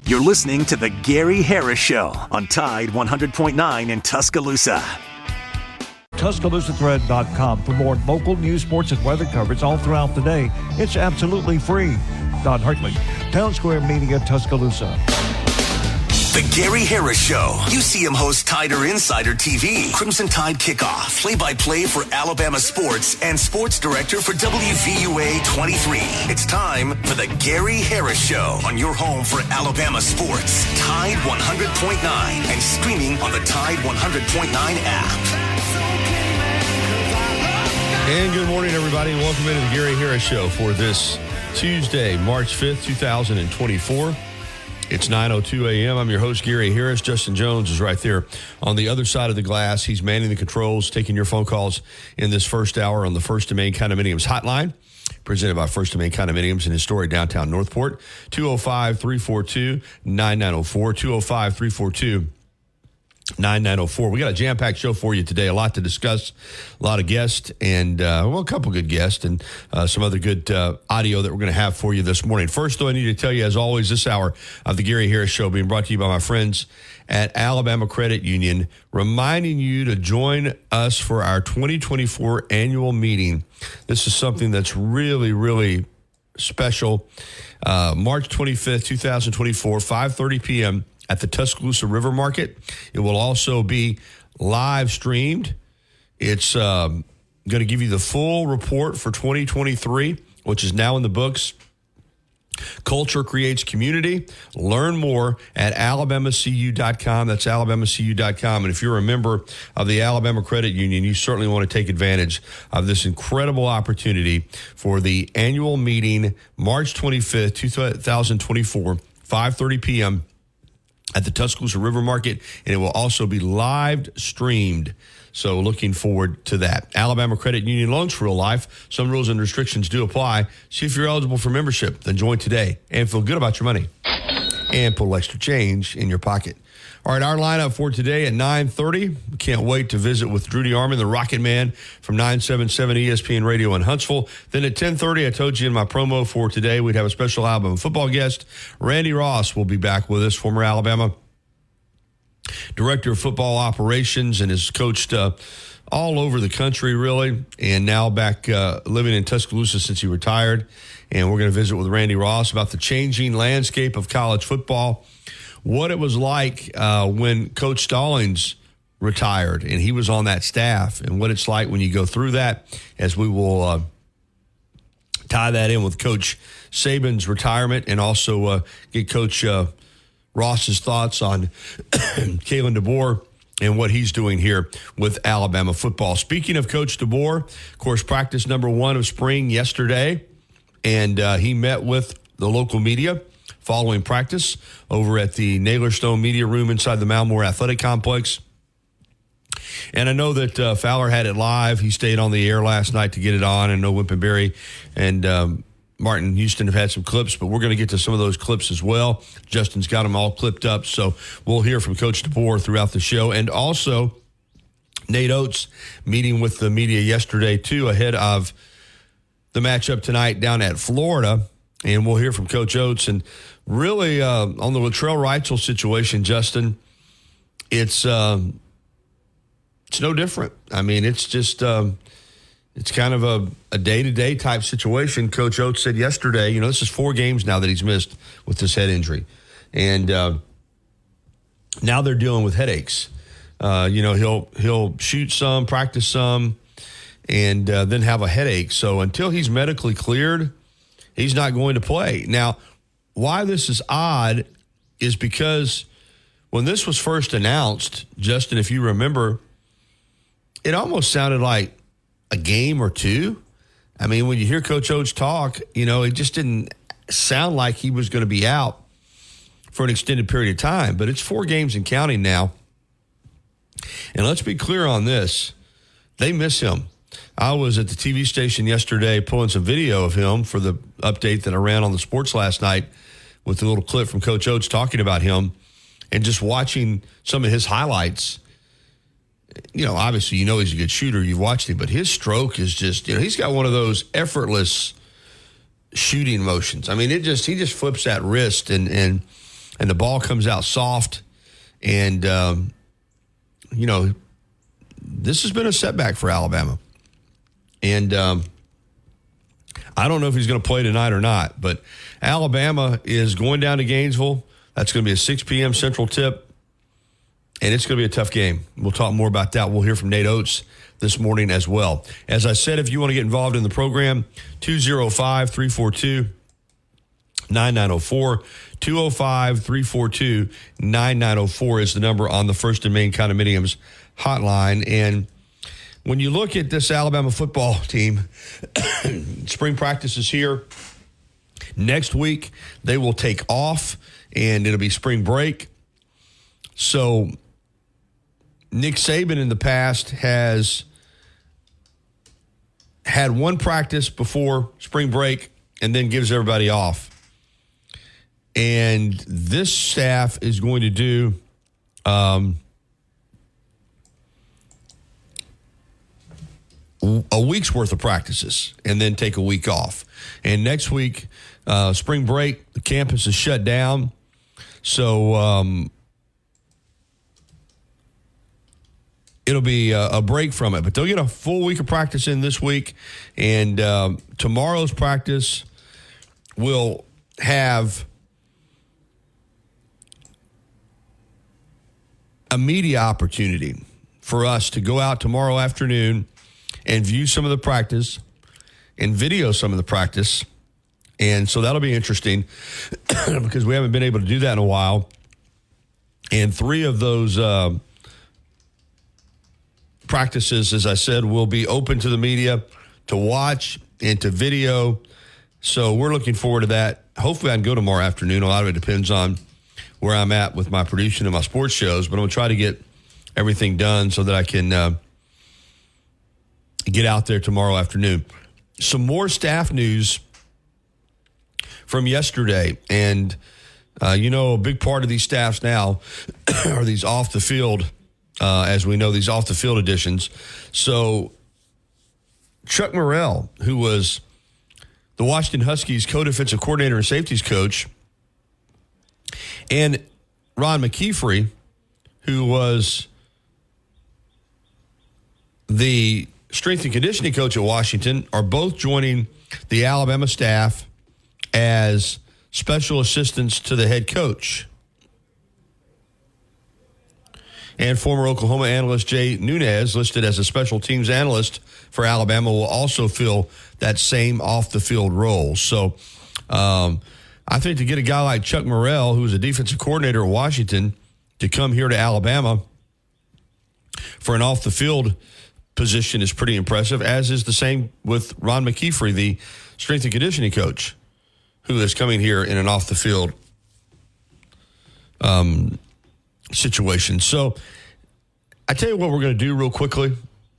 You're listening to The Gary Harris Show on Tide 100.9 in Tuscaloosa. TuscaloosaThread.com for more local news, sports, and weather coverage all throughout the day. It's absolutely free. Don Hartley, Town Square Media, Tuscaloosa. The Gary Harris Show. UCM host Tider Insider TV. Crimson Tide Kickoff. Play-by-play for Alabama sports and sports director for WVUA 23. It's time for The Gary Harris Show on your home for Alabama sports. Tide 100.9 and streaming on the Tide 100.9 app. And good morning, everybody. Welcome into the Gary Harris Show for this Tuesday, March 5th, 2024. It's 9:02 a.m. I'm your host, Gary Harris. Justin Jones is right there on the other side of the glass. He's manning the controls, taking your phone calls in this first hour on the First and Main Condominiums hotline, presented by First and Main Condominiums in historic downtown Northport. 205-342-9904, 205-342-9904. We got a jam-packed show for you today. A lot to discuss, a lot of guests, and a couple good guests, and some other good audio that we're going to have for you this morning. First, though, I need to tell you, as always, this hour of the Gary Harris Show being brought to you by my friends at Alabama Credit Union, reminding you to join us for our 2024 annual meeting. This is something that's really, really special. March 25th, 2024, 5:30 p.m., at the Tuscaloosa River Market. It will also be live streamed. It's going to give you the full report for 2023, which is now in the books. Culture creates community. Learn more at alabamacu.com. That's alabamacu.com. And if you're a member of the Alabama Credit Union, you certainly want to take advantage of this incredible opportunity for the annual meeting, March 25th, 2024, 5:30 p.m., at the Tuscaloosa River Market, and it will also be live streamed. So looking forward to that. Alabama Credit Union loans for real life. Some rules and restrictions do apply. See if you're eligible for membership. Then join today and feel good about your money and put a little extra change in your pocket. All right, our lineup for today at 9:30. We can't wait to visit with Drudy Armand, the Rocket Man from 977 ESPN Radio in Huntsville. Then at 10:30, I told you in my promo for today, we'd have a special Alabama football guest. Randy Ross will be back with us, former Alabama Director of Football Operations, and has coached all over the country, really, and now back living in Tuscaloosa since he retired. And we're going to visit with Randy Ross about the changing landscape of college football, what it was like when Coach Stallings retired and he was on that staff, and what it's like when you go through that, as we will tie that in with Coach Saban's retirement, and also get Coach Ross's thoughts on Kalen DeBoer and what he's doing here with Alabama football. Speaking of Coach DeBoer, of course, practice number 1 of spring yesterday, and he met with the local media following practice over at the Naylor-Stone Media Room inside the Malmore Athletic Complex. And I know that Fowler had it live. He stayed on the air last night to get it on. And I know Whippenberry and Martin Houston have had some clips, but we're going to get to some of those clips as well. Justin's got them all clipped up, so we'll hear from Coach DeBoer throughout the show. And also, Nate Oates meeting with the media yesterday, too, ahead of the matchup tonight down at Florida. And we'll hear from Coach Oates. And really, on the Latrell Wrightsell situation, Justin, it's no different. I mean, it's just it's kind of a day-to-day type situation. Coach Oates said yesterday, this is 4 games now that he's missed with this head injury. And now they're dealing with headaches. He'll shoot some, practice some, and then have a headache. So until he's medically cleared, he's not going to play. Now, why this is odd is because when this was first announced, Justin, if you remember, it almost sounded like a game or two. I mean, when you hear Coach Oates talk, it just didn't sound like he was going to be out for an extended period of time. But it's 4 games and counting now. And let's be clear on this. They miss him. I was at the TV station yesterday pulling some video of him for the update that I ran on the sports last night with a little clip from Coach Oates talking about him, and just watching some of his highlights. Obviously, he's a good shooter. You've watched him, but his stroke is just, he's got one of those effortless shooting motions. I mean, he just flips that wrist, and and the ball comes out soft. And, this has been a setback for Alabama. And I don't know if he's going to play tonight or not, but Alabama is going down to Gainesville. That's going to be a 6 p.m. Central tip, and it's going to be a tough game. We'll talk more about that. We'll hear from Nate Oates this morning as well. As I said, if you want to get involved in the program, 205-342-9904, 205-342-9904 is the number on the First and Main Condominiums hotline. And when you look at this Alabama football team, spring practice is here. Next week, they will take off, and it'll be spring break. So Nick Saban in the past has had one practice before spring break and then gives everybody off. And this staff is going to do a week's worth of practices and then take a week off. And next week, spring break, the campus is shut down. So it'll be a break from it. But they'll get a full week of practice in this week. And tomorrow's practice will have a media opportunity for us to go out tomorrow afternoon and view some of the practice and video some of the practice. And so that'll be interesting because we haven't been able to do that in a while. And 3 of those practices, as I said, will be open to the media to watch and to video. So we're looking forward to that. Hopefully I can go tomorrow afternoon. A lot of it depends on where I'm at with my production and my sports shows, but I'm going to try to get everything done so that I can get out there tomorrow afternoon. Some more staff news from yesterday. And, a big part of these staffs now are these off the field, as we know, these off the field additions. So Chuck Morrell, who was the Washington Huskies co-defensive coordinator and safeties coach, and Ron McKeefrey, who was the strength and conditioning coach at Washington, are both joining the Alabama staff as special assistants to the head coach. And former Oklahoma analyst Jay Nunez, listed as a special teams analyst for Alabama, will also fill that same off-the-field role. So I think to get a guy like Chuck Morrell, who was a defensive coordinator at Washington, to come here to Alabama for an off-the-field position is pretty impressive, as is the same with Ron McKeefrey, the strength and conditioning coach, who is coming here in an off-the-field situation. So I tell you what we're going to do real quickly,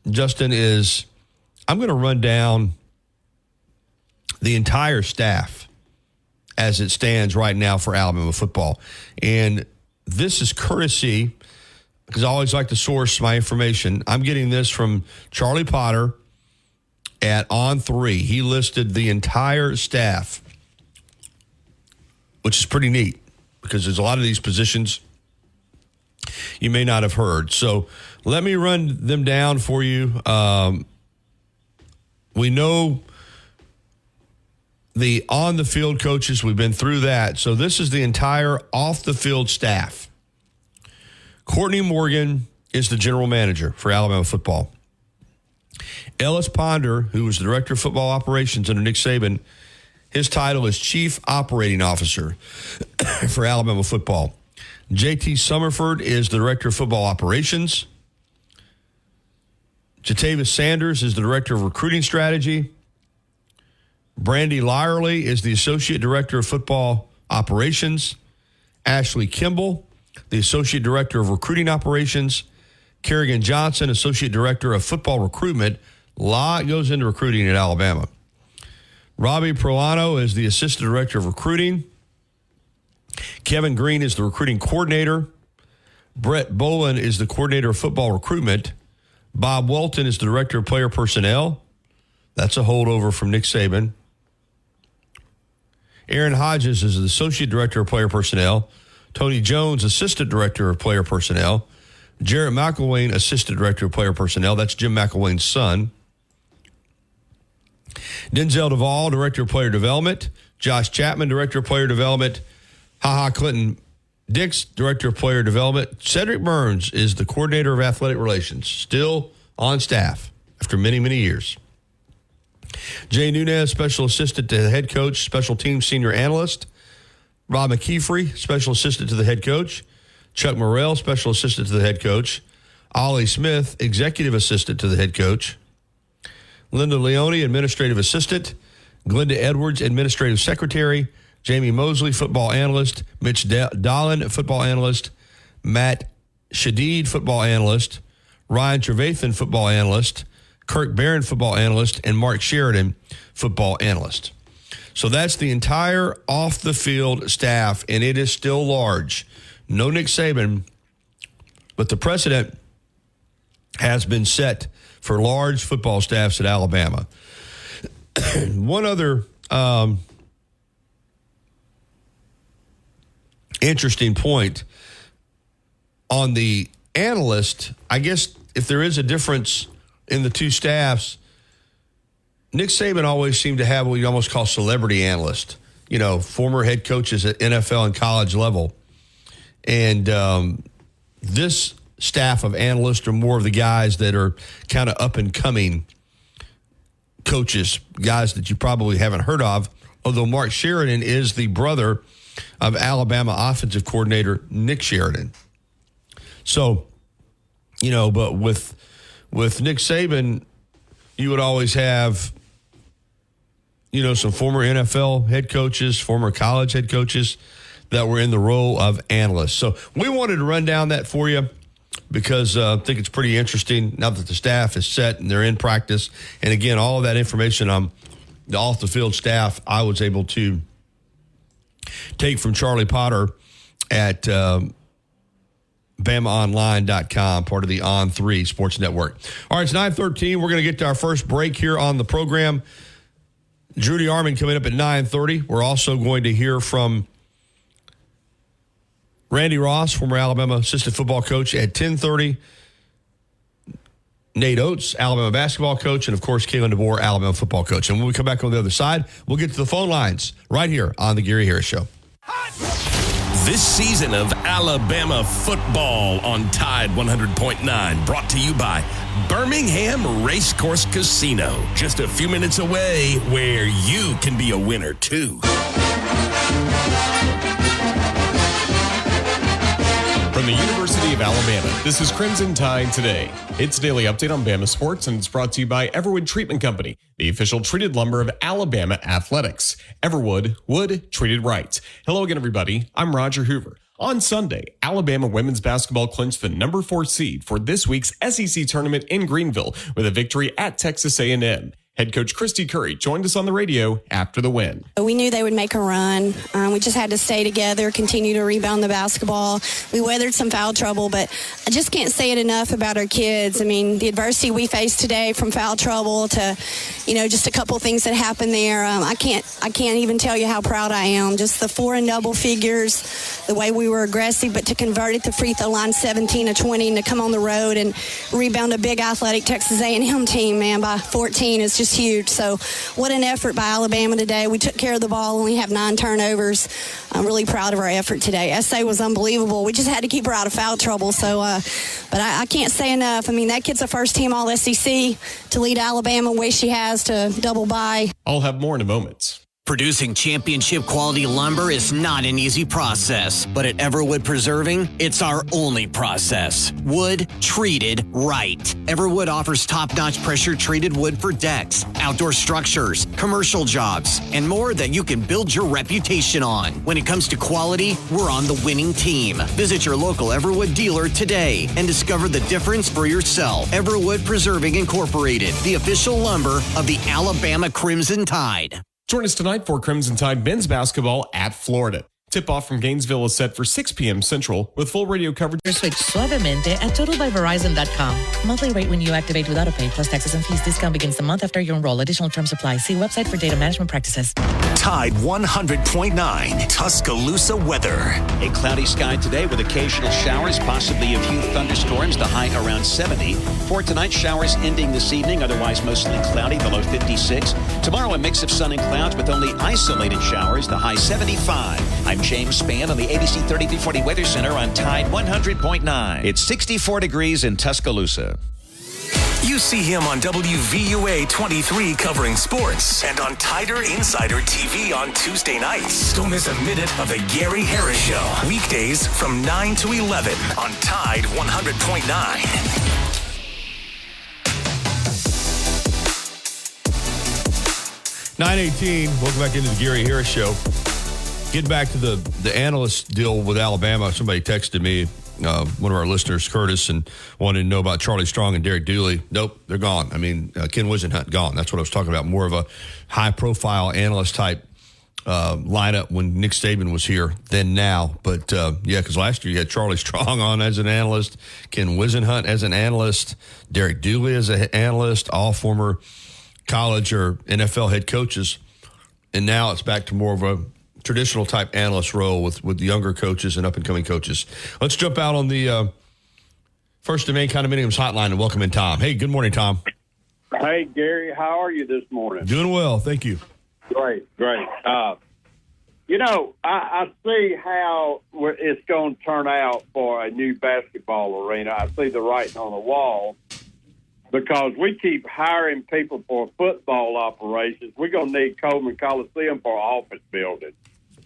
Justin, is I'm going to run down the entire staff as it stands right now for Alabama football. And this is courtesy, because I always like to source my information. I'm getting this from Charlie Potter at On3. He listed the entire staff, which is pretty neat because there's a lot of these positions you may not have heard. So let me run them down for you. We know the on-the-field coaches. We've been through that. So this is the entire off-the-field staff. Courtney Morgan is the general manager for Alabama football. Ellis Ponder, who was the director of football operations under Nick Saban, his title is Chief Operating Officer for Alabama football. J.T. Summerford is the director of football operations. Jatavis Sanders is the director of recruiting strategy. Brandy Lyerly is the associate director of football operations. Ashley Kimball, the associate director of recruiting operations. Kerrigan Johnson, associate director of football recruitment. A lot goes into recruiting at Alabama. Robbie Proano is the assistant director of recruiting. Kevin Green is the recruiting coordinator. Brett Bolin is the coordinator of football recruitment. Bob Walton is the director of player personnel. That's a holdover from Nick Saban. Aaron Hodges is the associate director of player personnel. Tony Jones, Assistant Director of Player Personnel. Jarrett McElwain, Assistant Director of Player Personnel. That's Jim McElwain's son. Denzel Duvall, Director of Player Development. Josh Chapman, Director of Player Development. HaHa Clinton Dix, Director of Player Development. Cedric Burns is the Coordinator of Athletic Relations, still on staff after many, many years. Jay Nunez, Special Assistant to the Head Coach, Special Teams Senior Analyst. Rob McKeefrey, Special Assistant to the Head Coach. Chuck Morrell, Special Assistant to the Head Coach. Ollie Smith, Executive Assistant to the Head Coach. Linda Leone, Administrative Assistant. Glenda Edwards, Administrative Secretary. Jamie Mosley, Football Analyst. Mitch Dahlin, Football Analyst. Matt Shadid, Football Analyst. Ryan Trevathan, Football Analyst. Kirk Barron, Football Analyst. And Mark Sheridan, Football Analyst. So that's the entire off-the-field staff, and it is still large. No Nick Saban, but the precedent has been set for large football staffs at Alabama. One other interesting point on the analyst, I guess if there is a difference in the two staffs, Nick Saban always seemed to have what you almost call celebrity analyst, former head coaches at NFL and college level. And this staff of analysts are more of the guys that are kind of up-and-coming coaches, guys that you probably haven't heard of, although Mark Sheridan is the brother of Alabama offensive coordinator Nick Sheridan. So, but with Nick Saban, you would always have, some former NFL head coaches, former college head coaches that were in the role of analysts. So we wanted to run down that for you because I think it's pretty interesting now that the staff is set and they're in practice. And again, all of that information on the off-the-field staff, I was able to take from Charlie Potter at BamaOnline.com, part of the On3 Sports Network. All right, it's 9:13. We're going to get to our first break here on the program. Judy Arman coming up at 9:30. We're also going to hear from Randy Ross, former Alabama assistant football coach, at 10:30. Nate Oates, Alabama basketball coach, and, of course, Kalen DeBoer, Alabama football coach. And when we come back on the other side, we'll get to the phone lines right here on the Gary Harris Show. This season of Alabama football on Tide 100.9, brought to you by Birmingham Racecourse Casino. Just a few minutes away, where you can be a winner, too. From the University of Alabama, this is Crimson Tide Today. It's a daily update on Bama sports, and it's brought to you by Everwood Treatment Company, the official treated lumber of Alabama athletics. Everwood, wood treated right. Hello again, everybody. I'm Roger Hoover. On Sunday, Alabama women's basketball clinched the number 4 seed for this week's SEC tournament in Greenville with a victory at Texas A&M. Head coach Christy Curry joined us on the radio after the win. We knew they would make a run. We just had to stay together, continue to rebound the basketball. We weathered some foul trouble, but I just can't say it enough about our kids. I mean, the adversity we faced today, from foul trouble to, just a couple things that happened there. I can't even tell you how proud I am. Just the 4 and double figures, the way we were aggressive, but to convert at the free throw line 17 to 20 and to come on the road and rebound a big athletic Texas A&M team, man, by 14 is just huge. So what an effort by Alabama today. We took care of the ball, only have 9 turnovers. I'm really proud of our effort today. SA was unbelievable. We just had to keep her out of foul trouble. So, but I can't say enough. I mean, that kid's a first-team All-SEC to lead Alabama the way she has, to double by. I'll have more in a moment. Producing championship quality lumber is not an easy process, but at Everwood Preserving, it's our only process. Wood treated right. Everwood offers top-notch pressure-treated wood for decks, outdoor structures, commercial jobs, and more that you can build your reputation on. When it comes to quality, we're on the winning team. Visit your local Everwood dealer today and discover the difference for yourself. Everwood Preserving Incorporated, the official lumber of the Alabama Crimson Tide. Join us tonight for Crimson Tide men's basketball at Florida. Tip-off from Gainesville is set for 6 p.m. Central with full radio coverage. Switch suavemente at totalbyverizon.com. Monthly rate when you activate with AutoPay plus taxes and fees. Discount begins the month after you enroll. Additional terms apply. See website for data management practices. Tide 100.9 Tuscaloosa weather. A cloudy sky today with occasional showers, possibly a few thunderstorms, the high around 70. For tonight, showers ending this evening, otherwise mostly cloudy, the low 56. Tomorrow, a mix of sun and clouds with only isolated showers, the high 75. I'm James Spann on the ABC 3340 Weather Center on Tide 100.9. It's 64 degrees in Tuscaloosa. You see him on WVUA 23 covering sports and on Tider Insider TV on Tuesday nights. Don't miss a minute of the Gary Harris Show. Weekdays from 9 to 11 on Tide 100.9. 9:18. Welcome back into the Gary Harris Show. Getting back to the analyst deal with Alabama. Somebody texted me, one of our listeners, Curtis, and wanted to know about Charlie Strong and Derek Dooley. Nope, they're gone. I mean, Ken Wisenhunt, gone. That's what I was talking about. More of a high-profile analyst type lineup when Nick Saban was here than now. But, yeah, because last year you had Charlie Strong on as an analyst, Ken Wisenhunt as an analyst, Derek Dooley as an analyst, all former college or NFL head coaches. And now it's back to more of a traditional type analyst role with younger coaches and up-and-coming coaches. Let's jump out on the First and Main Condominiums hotline and welcome in Tom. Hey, good morning, Tom. Hey, Gary. How are you this morning? Doing well. Thank you. Great. I see how it's going to turn out for a new basketball arena. I see the writing on the wall because we keep hiring people for football operations. We're going to need Coleman Coliseum for an office building.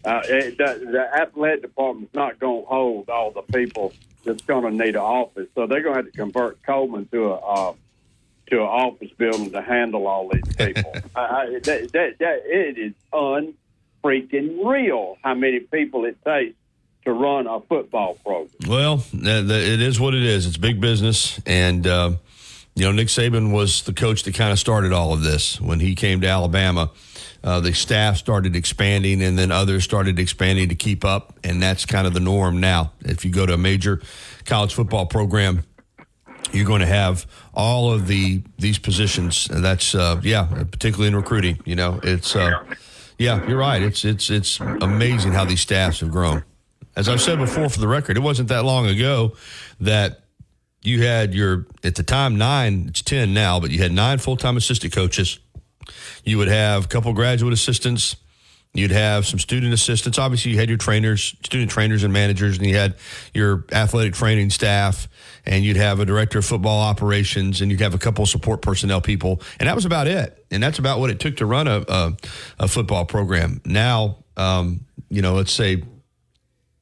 The athletic department's not going to hold all the people that's going to need an office, so they're going to have to convert Coleman to an office building to handle all these people. It is unfreaking real how many people it takes to run a football program. Well, it is what it is. It's big business, and Nick Saban was the coach that kind of started all of this when he came to Alabama. The staff started expanding, and then others started expanding to keep up, and that's kind of the norm now. If you go to a major college football program, you're going to have all of these positions. That's particularly in recruiting. It's you're right. It's amazing how these staffs have grown. As I've said before, for the record, it wasn't that long ago that you had at the time 9. It's 10 now, but you had 9 full-time assistant coaches. You would have a couple graduate assistants. You'd have some student assistants. Obviously, you had your student trainers and managers, and you had your athletic training staff, and you'd have a director of football operations, and you'd have a couple of support personnel people, and that was about it. And that's about what it took to run a football program. Now, let's say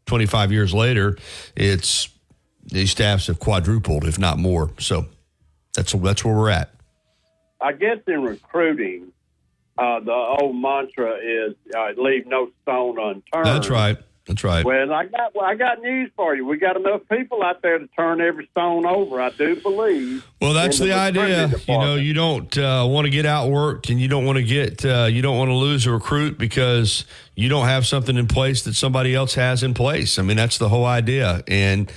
25 years later, these staffs have quadrupled, if not more. So that's where we're at. I guess in recruiting, the old mantra is leave no stone unturned. That's right. Well, I got news for you. We got enough people out there to turn every stone over, I do believe. Well, that's the idea. You don't want to get outworked, and you don't want to lose a recruit because you don't have something in place that somebody else has in place. I mean, that's the whole idea. And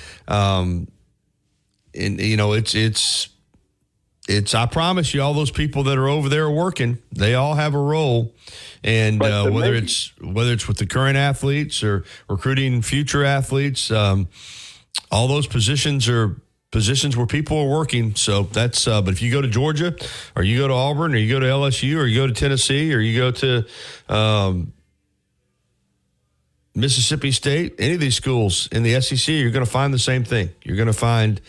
it's I promise you, all those people that are over there working, they all have a role. And whether it's with the current athletes or recruiting future athletes, all those positions are positions where people are working. So that's but if you go to Georgia or you go to Auburn or you go to LSU or you go to Tennessee or you go to Mississippi State, any of these schools in the SEC, you're going to find the same thing. You're going to find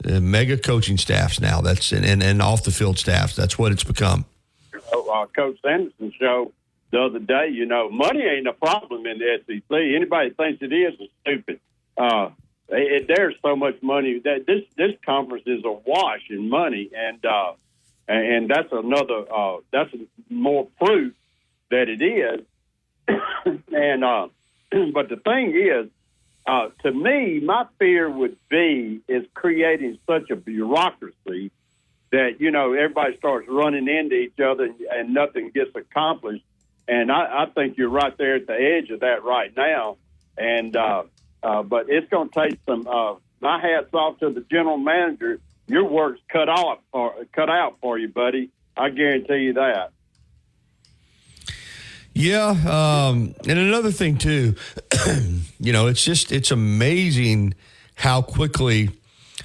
mega coaching staffs now. That's and off the field staffs. That's what it's become. Coach Sanderson showed the other day. Money ain't a problem in the SEC. Anybody thinks it is stupid. There's so much money that this conference is awash in money, and that's that's more proof that it is. And but the thing is, to me, my fear would be is creating such a bureaucracy that, everybody starts running into each other and nothing gets accomplished. And I think you're right there at the edge of that right now. And but it's going to take some. My hat's off to the general manager. Your work's cut out for you, buddy. I guarantee you that. Yeah. And another thing, too, it's amazing how quickly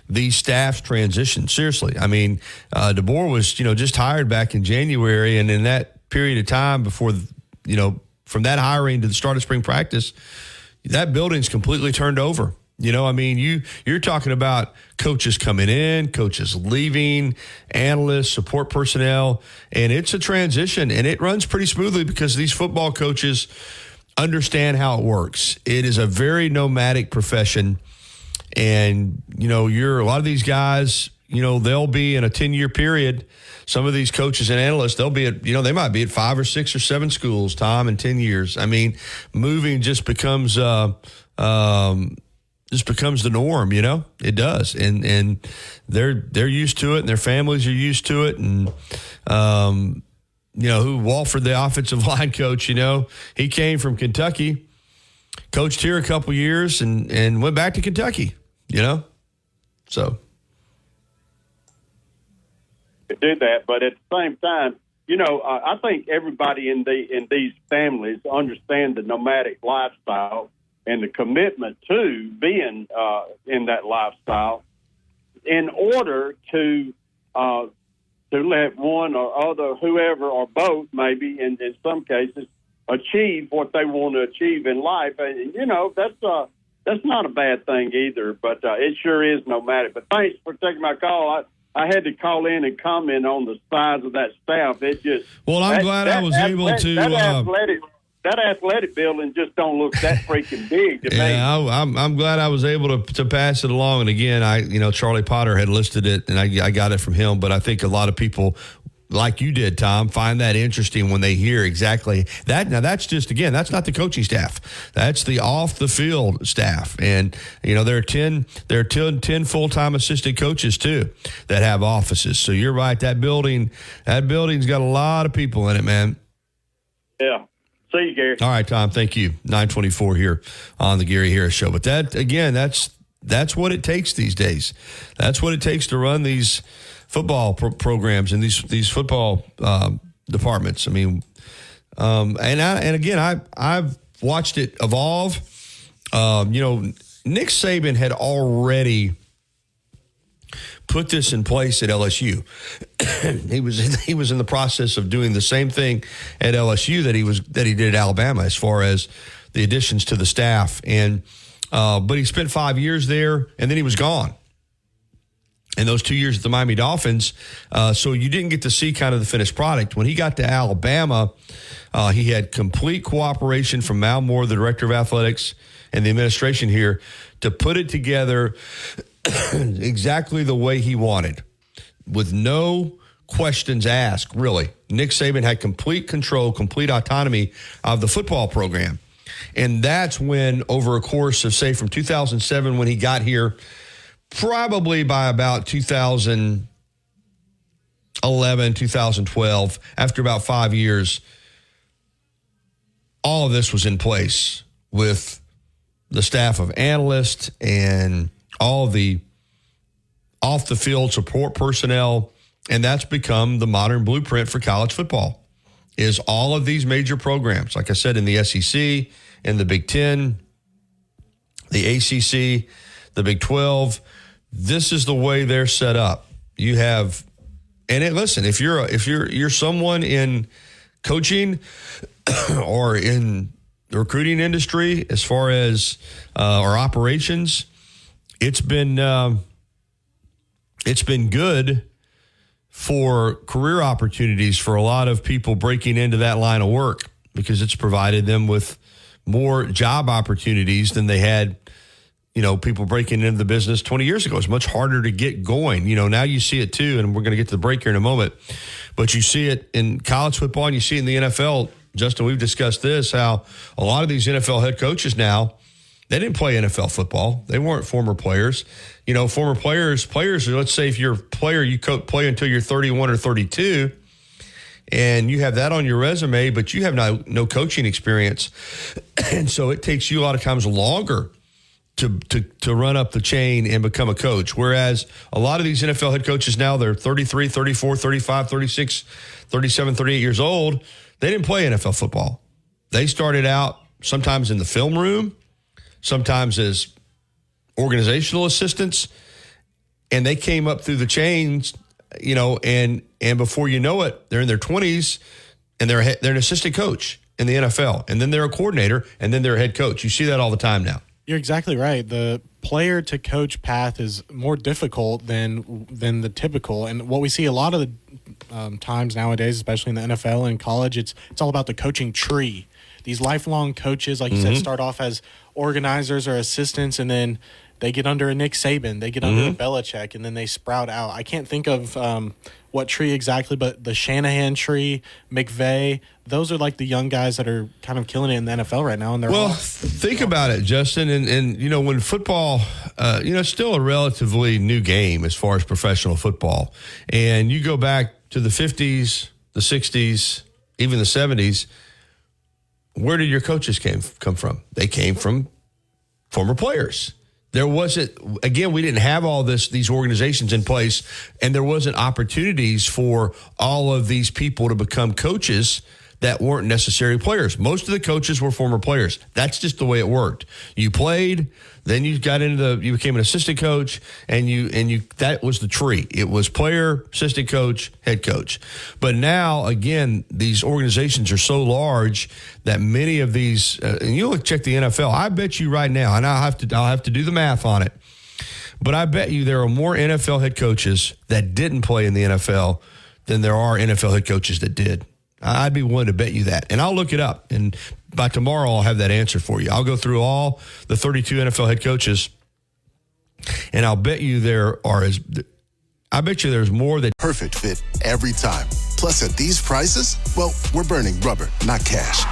these staffs transition. Seriously. I mean, DeBoer was, just hired back in January. And in that period of time before, from that hiring to the start of spring practice, that building's completely turned over. You're talking about coaches coming in, coaches leaving, analysts, support personnel, and it's a transition, and it runs pretty smoothly because these football coaches understand how it works. It is a very nomadic profession, and, a lot of these guys, they'll be in a 10-year period. Some of these coaches and analysts, they'll be at, they might be at 5 or 6 or 7 schools, Tom, in 10 years. I mean, moving just becomes the norm, it does. And they're used to it, and their families are used to it. And, who Walford, the offensive line coach, he came from Kentucky, coached here a couple years and went back to Kentucky, so. To do that, but at the same time, I think everybody in these families understand the nomadic lifestyle and the commitment to being in that lifestyle in order to let one or other, whoever or both, maybe in some cases, achieve what they want to achieve in life. And, that's not a bad thing either, but it sure is nomadic. But thanks for taking my call. I had to call in and comment on the size of that staff. It just I'm glad I was able to. That athletic building just don't look that freaking big to me. Yeah, I'm glad I was able to pass it along. And again, Charlie Potter had listed it, and I got it from him. But I think a lot of people, like you did, Tom, find that interesting when they hear exactly that. Now, that's just, again, that's not the coaching staff. That's the off the field staff. And, there are 10 full-time assistant coaches too that have offices. So you're right. That building's got a lot of people in it, man. Yeah. See you, Gary. All right, Tom. Thank you. 9:24 here on the Gary Harris Show. But that, again, that's what it takes these days. That's what it takes to run these football programs and these football departments. I mean, I've watched it evolve. Nick Saban had already put this in place at LSU. he was in the process of doing the same thing at LSU that he did at Alabama as far as the additions to the staff. And but he spent 5 years there, and then he was gone. And those 2 years at the Miami Dolphins, so you didn't get to see kind of the finished product. When he got to Alabama, he had complete cooperation from Mal Moore, the director of athletics, and the administration here to put it together exactly the way he wanted, with no questions asked, really. Nick Saban had complete control, complete autonomy of the football program. And that's when, over a course of, say, from 2007 when he got here, probably by about 2011, 2012, after about 5 years, all of this was in place with the staff of analysts and all the off-the-field support personnel, and that's become the modern blueprint for college football, is all of these major programs. Like I said, in the SEC, in the Big Ten, the ACC, the Big 12, this is the way they're set up. You have, listen, if you're someone in coaching or in the recruiting industry, as far as our operations, it's been good for career opportunities for a lot of people breaking into that line of work, because it's provided them with more job opportunities than they had, people breaking into the business 20 years ago. It's much harder to get going. Now you see it too, and we're going to get to the break here in a moment, but you see it in college football and you see it in the NFL. Justin, we've discussed this, how a lot of these NFL head coaches now, they didn't play NFL football. They weren't former players. Former players, let's say if you're a player, you play until you're 31 or 32, and you have that on your resume, but you have no coaching experience. And so it takes you a lot of times longer to run up the chain and become a coach. Whereas a lot of these NFL head coaches now, they're 33, 34, 35, 36, 37, 38 years old. They didn't play NFL football. They started out sometimes in the film room, sometimes as organizational assistants, and they came up through the chains, and before you know it, they're in their 20s, and they're an assistant coach in the NFL, and then they're a coordinator, and then they're a head coach. You see that all the time now. You're exactly right. The player to coach path is more difficult than the typical, and what we see a lot of the times nowadays, especially in the NFL and college, it's all about the coaching tree. These lifelong coaches, like you said, start off as organizers or assistants, and then they get under a Nick Saban, they get under a Belichick, and then they sprout out. I can't think of what tree exactly, but the Shanahan tree, McVay, those are like the young guys that are kind of killing it in the NFL right now. And they're think about it, Justin, and when football, it's still a relatively new game as far as professional football, and you go back to the 50s, the 60s, even the 70s. Where did your coaches come from? They came from former players. There wasn't, again, we didn't have all these organizations in place, and there wasn't opportunities for all of these people to become coaches that weren't necessarily players. Most of the coaches were former players. That's just the way it worked. You played, then you became an assistant coach, and that was the tree. It was player, assistant coach, head coach. But now, again, these organizations are so large that many of these, and you check the NFL. I bet you right now, and I'll have to do the math on it, but I bet you there are more NFL head coaches that didn't play in the NFL than there are NFL head coaches that did. I'd be willing to bet you that. And I'll look it up. And by tomorrow, I'll have that answer for you. I'll go through all the 32 NFL head coaches, and I'll bet you there's more than perfect fit every time. Plus, at these prices, well, we're burning rubber, not cash.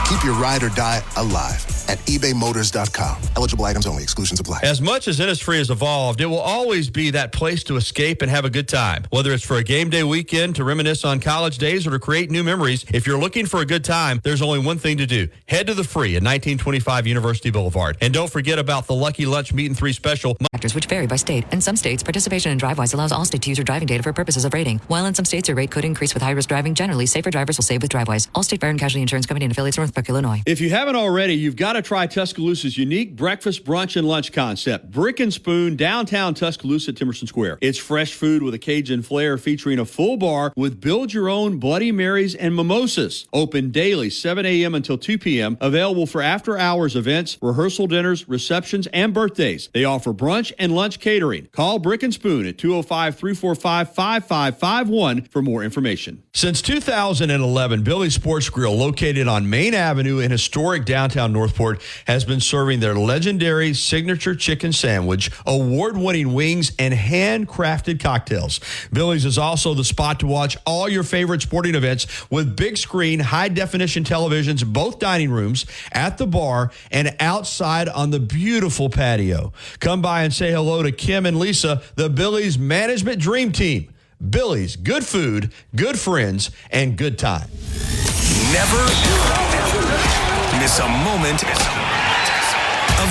Keep your ride or die alive at ebaymotors.com. Eligible items only. Exclusions apply. As much as Innisfree has evolved, it will always be that place to escape and have a good time. Whether it's for a game day weekend, to reminisce on college days, or to create new memories, if you're looking for a good time, there's only one thing to do. Head to the Free at 1925 University Boulevard. And don't forget about the Lucky Lunch Meat and 3 special. Factors which vary by state. In some states, participation in DriveWise allows Allstate to use your driving data for purposes of rating. While in some states, your rate could increase with high-risk driving. Generally, safer drivers will save with DriveWise. Allstate Fire and Casualty Insurance Company and affiliates, Northbrook, Illinois. If you haven't already, you've got to try Tuscaloosa's unique breakfast, brunch, and lunch concept. Brick and Spoon, downtown Tuscaloosa at Timerson Square. It's fresh food with a Cajun flair featuring a full bar with build-your-own Bloody Marys and mimosas. Open daily, 7 a.m. until 2 p.m. Available for after-hours events, rehearsal dinners, receptions, and birthdays. They offer brunch and lunch catering. Call Brick and Spoon at 205-345-5551 for more information. Since 2011, Billy's Sports Grill, located on Main Avenue in historic downtown Northport, has been serving their legendary signature chicken sandwich, award-winning wings, and handcrafted cocktails. Billy's is also the spot to watch all your favorite sporting events with big screen, high-definition televisions, both dining rooms, at the bar, and outside on the beautiful patio. Come by and say hello to Kim and Lisa, the Billy's Management Dream Team. Billy's, good food, good friends, and good time. Never miss a moment of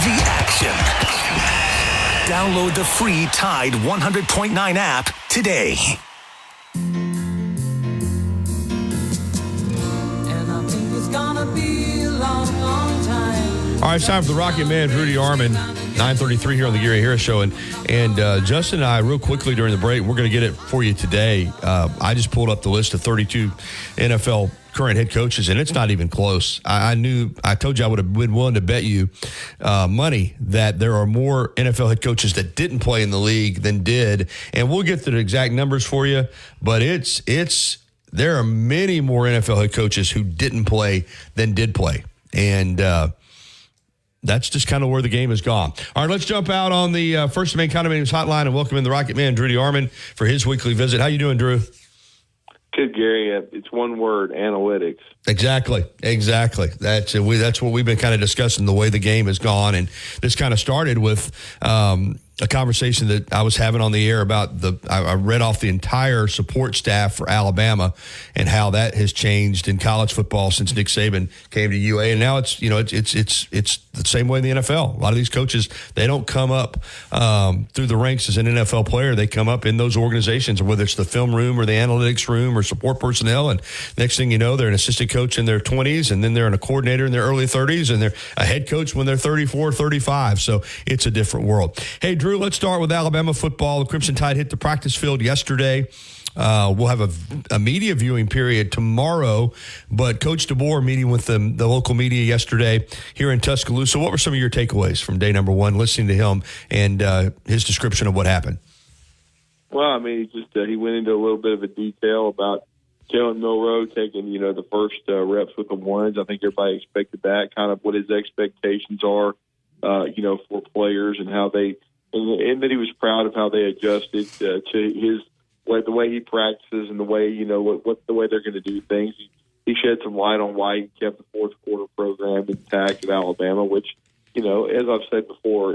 the action. Download the free Tide 100.9 app today. And I think it's gonna be a long, long time. All right, it's time for the Rocket Man, Rudy Armand, 9:33 here on the Gary Harris Show. And Justin and I, real quickly during the break, we're going to get it for you today. I just pulled up the list of 32 NFL current head coaches, and it's not even close. I told you I would have been willing to bet you money that there are more NFL head coaches that didn't play in the league than did. And we'll get to the exact numbers for you, but there are many more NFL head coaches who didn't play than did play. And that's just kind of where the game has gone. All right, let's jump out on the First Main Condominiums hotline and welcome in the Rocket Man, Drew Armand, for his weekly visit. How you doing, Drew? Good, Gary. It's one word: analytics. Exactly. That's what we've been kind of discussing, the way the game has gone, and this kind of started with a a conversation that I was having on the air about I read off the entire support staff for Alabama and how that has changed in college football since Nick Saban came to UA, and now it's the same way in the NFL. A lot of these coaches, they don't come up through the ranks as an NFL player. They come up in those organizations, whether it's the film room or the analytics room or support personnel, and next thing you know, they're an assistant coach in their 20s, and then they're a coordinator in their early 30s, and they're a head coach when they're 34, 35. So it's a different world. Hey, Drew, let's start with Alabama football. The Crimson Tide hit the practice field yesterday. We'll have a media viewing period tomorrow, but Coach DeBoer meeting with the local media yesterday here in Tuscaloosa. What were some of your takeaways from day number one, listening to him and his description of what happened? Well, I mean, he went into a little bit of a detail about Jalen Milroe taking, the first reps with the ones. I think everybody expected that, kind of what his expectations are, for players and how they, and that he was proud of how they adjusted to the way he practices and the way, the way they're going to do things. He shed some light on why he kept the fourth quarter program intact at Alabama, which, as I've said before,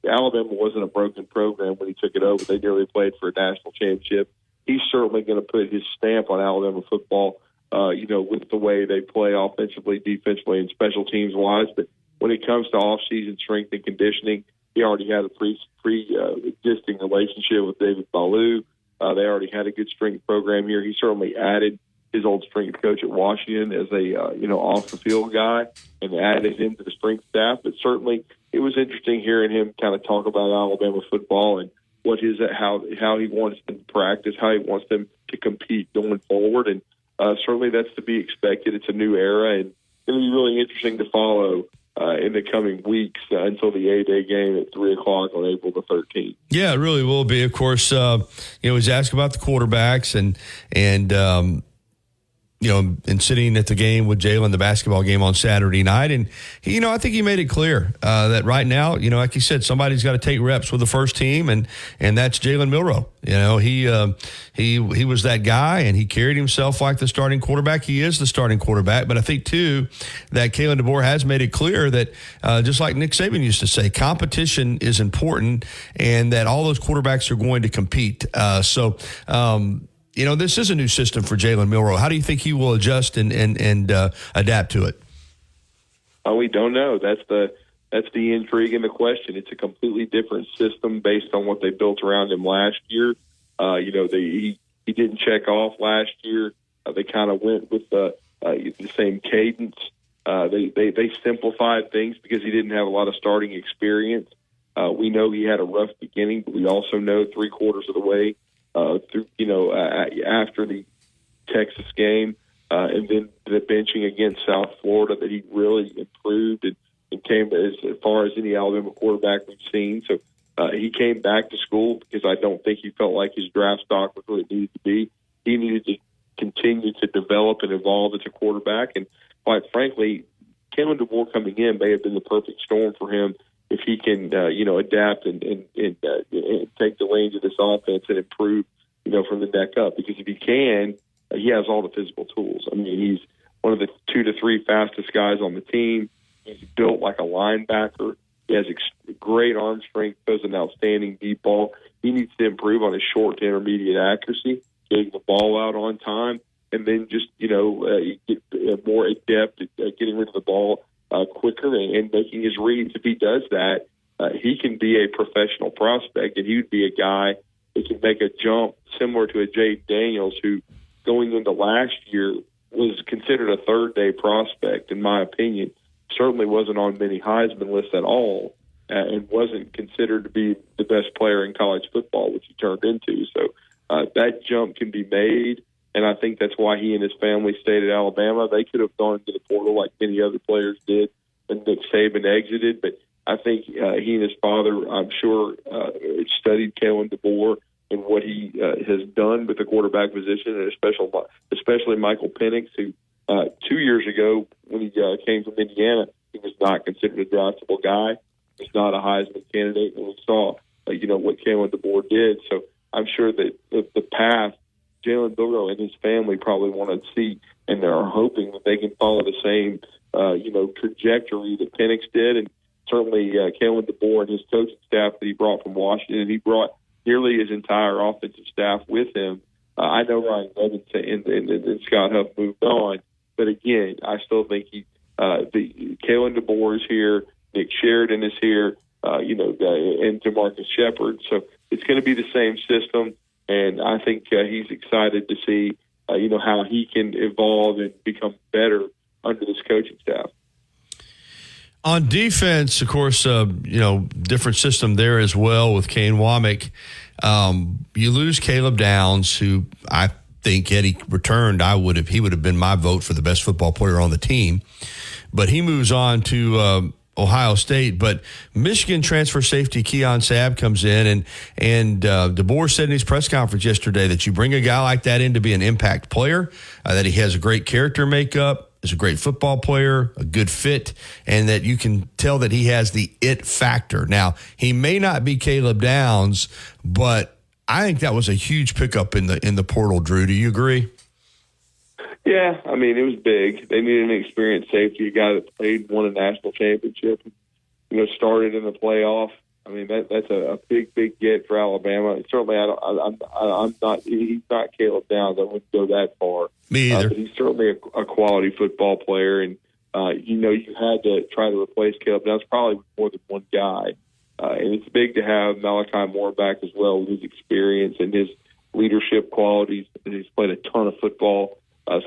Alabama wasn't a broken program when he took it over. They nearly played for a national championship. He's certainly going to put his stamp on Alabama football, with the way they play offensively, defensively, and special teams wise. But when it comes to off-season strength and conditioning, he already had a pre-existing relationship with David Ballou. They already had a good strength program here. He certainly added his old strength coach at Washington as a off-the-field guy and added him to the strength staff. But certainly it was interesting hearing him kind of talk about Alabama football and how he wants them to practice, how he wants them to compete going forward. And certainly that's to be expected. It's a new era, and it'll be really interesting to follow in the coming weeks until the A-Day game at 3 o'clock on April the 13th. Yeah, it really will be. Of course, he's asked about the quarterbacks and sitting at the game with Jalen, the basketball game on Saturday night. And, I think he made it clear that right now, like you said, somebody's got to take reps with the first team, and that's Jalen Milroe. He was that guy, and he carried himself like the starting quarterback. He is the starting quarterback. But I think, too, that Kalen DeBoer has made it clear that, just like Nick Saban used to say, competition is important and that all those quarterbacks are going to compete. This is a new system for Jalen Milroe. How do you think he will adjust and adapt to it? We don't know. That's the intrigue and the question. It's a completely different system based on what they built around him last year. He didn't check off last year. They kind of went with the same cadence. They simplified things because he didn't have a lot of starting experience. We know he had a rough beginning, but we also know 3/4 of the way after the Texas game and then the benching against South Florida that he really improved and came as far as any Alabama quarterback we've seen. So he came back to school because I don't think he felt like his draft stock was what it needed to be. He needed to continue to develop and evolve as a quarterback. And quite frankly, Kalen DeBoer coming in may have been the perfect storm for him if he can, adapt and take the reins of this offense and improve, from the neck up. Because if he can, he has all the physical tools. I mean, he's one of the 2 to 3 fastest guys on the team. He's built like a linebacker. He has great arm strength, throws an outstanding deep ball. He needs to improve on his short to intermediate accuracy, getting the ball out on time, and then just, get more adept at getting rid of the ball quicker and making his reads. If he does that, he can be a professional prospect, and he would be a guy that can make a jump similar to a Jade Daniels, who going into last year was considered a third-day prospect, in my opinion. Certainly wasn't on many Heisman lists at all, and wasn't considered to be the best player in college football, which he turned into. So that jump can be made, and I think that's why he and his family stayed at Alabama. They could have gone to the portal like many other players did when Nick Saban exited, but I think he and his father, I'm sure, studied Kalen DeBoer and what he has done with the quarterback position, and especially Michael Penix, who 2 years ago when he came from Indiana, he was not considered a draftable guy. He was not a Heisman candidate, and we saw, what Kalen DeBoer did. So I'm sure that the path Jalen Milroe and his family probably want to see, and they're hoping that they can follow the same, trajectory that Penix did. And certainly Kalen DeBoer and his coaching staff that he brought from Washington. He brought nearly his entire offensive staff with him. I know Ryan Levinson and Scott Huff moved on, but again, I still think Kalen DeBoer is here, Nick Sheridan is here, and DeMarcus Shepard. So it's going to be the same system, and I think he's excited to see, how he can evolve and become better under this coaching staff. On defense, of course, different system there as well with Kane Womack. You lose Caleb Downs, who I think had he returned, he would have been my vote for the best football player on the team. But he moves on to Ohio State. But Michigan transfer safety Keon Sabb comes in, and DeBoer said in his press conference yesterday that you bring a guy like that in to be an impact player, that he has a great character makeup, is a great football player, a good fit, and that you can tell that he has the it factor. Now, he may not be Caleb Downs, but I think that was a huge pickup in the portal, Drew. Do you agree? Yeah, I mean, it was big. They needed an experienced safety, a guy that won a national championship, started in the playoff. I mean, that's a big get for Alabama. And certainly, I'm not. He's not Caleb Downs. I wouldn't go that far. Me either. But he's certainly a quality football player, and you had to try to replace Caleb Downs probably with more than one guy. And it's big to have Malachi Moore back as well with his experience and his leadership qualities. And he's played a ton of football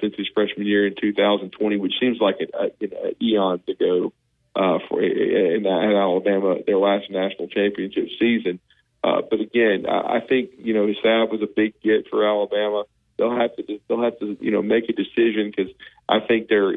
since his freshman year in 2020, which seems like an eon ago. In Alabama, their last national championship season. But again, I think Sabb was a big get for Alabama. They'll have to make a decision, because I think their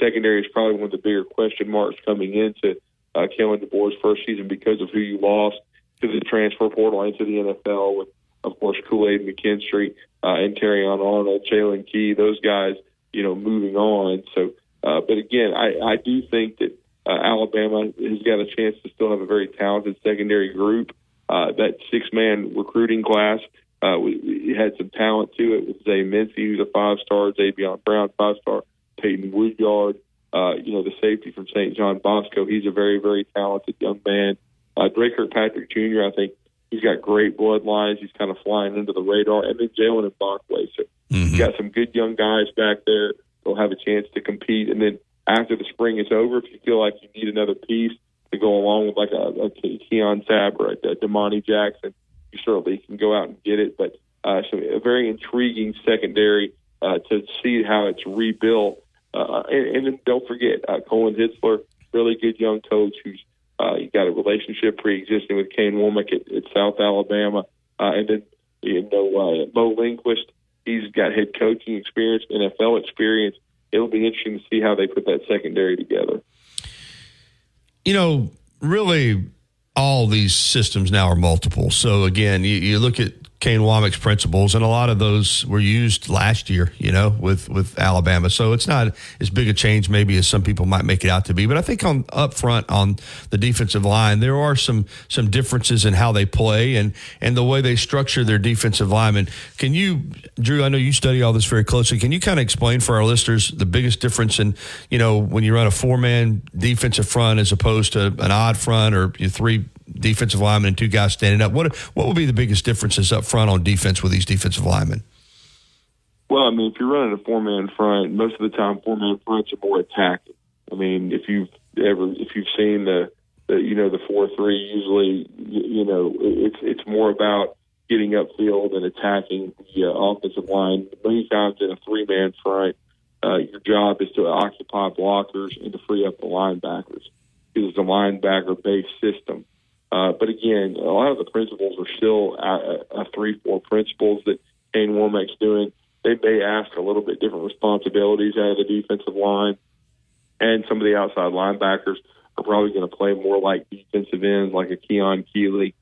secondary is probably one of the bigger question marks coming into Kalen DeBoer's first season because of who you lost to the transfer portal into the NFL with, of course, Kool-Aid McKinstry and Terrion Arnold, Jalen Key, those guys, moving on. So, but again, I do think that Alabama has got a chance to still have a very talented secondary group. That 6-man recruiting class, we had some talent to it with Zay Mincy, who's a 5-star, Xavion Brown, 5-star, Peyton Woodyard, the safety from St. John Bosco. He's a very, very talented young man. Drake Kirkpatrick Jr., I think he's got great bloodlines. He's kind of flying under the radar. And then Jalen Mbakwe. So you've got some good young guys back there. They'll have a chance to compete. And then after the spring is over, if you feel like you need another piece to go along with like a Keon Sabb or a Damani Jackson, you certainly can go out and get it. But so a very intriguing secondary to see how it's rebuilt. And then don't forget, Colin Hitzler, really good young coach who's got a relationship pre-existing with Kane Womack at South Alabama. And then, Mo Lindquist, he's got head coaching experience, NFL experience. It'll be interesting to see how they put that secondary together. Really, all these systems now are multiple. So, again, you look at Kane Womack's principles, and a lot of those were used last year, with Alabama. So it's not as big a change maybe as some people might make it out to be. But I think up front on the defensive line, there are some differences in how they play and the way they structure their defensive linemen. Can you, Drew, I know you study all this very closely. Can you kind of explain for our listeners the biggest difference in, when you run a 4-man defensive front as opposed to an odd front, or 3 defensive linemen and 2 guys standing up? What would be the biggest differences up front on defense with these defensive linemen? Well, I mean, if you're running a 4-man front, most of the time 4-man fronts are more attacking. I mean, if you've seen the 4-3, usually it's more about getting upfield and attacking the offensive line. Many times in a 3-man front, your job is to occupy blockers and to free up the linebackers, because it's a linebacker-based system. But again, a lot of the principles are still a 3-4 principles that Kane Womack's doing. They may ask a little bit different responsibilities out of the defensive line, and some of the outside linebackers are probably going to play more like defensive ends, like a Keon Keeley.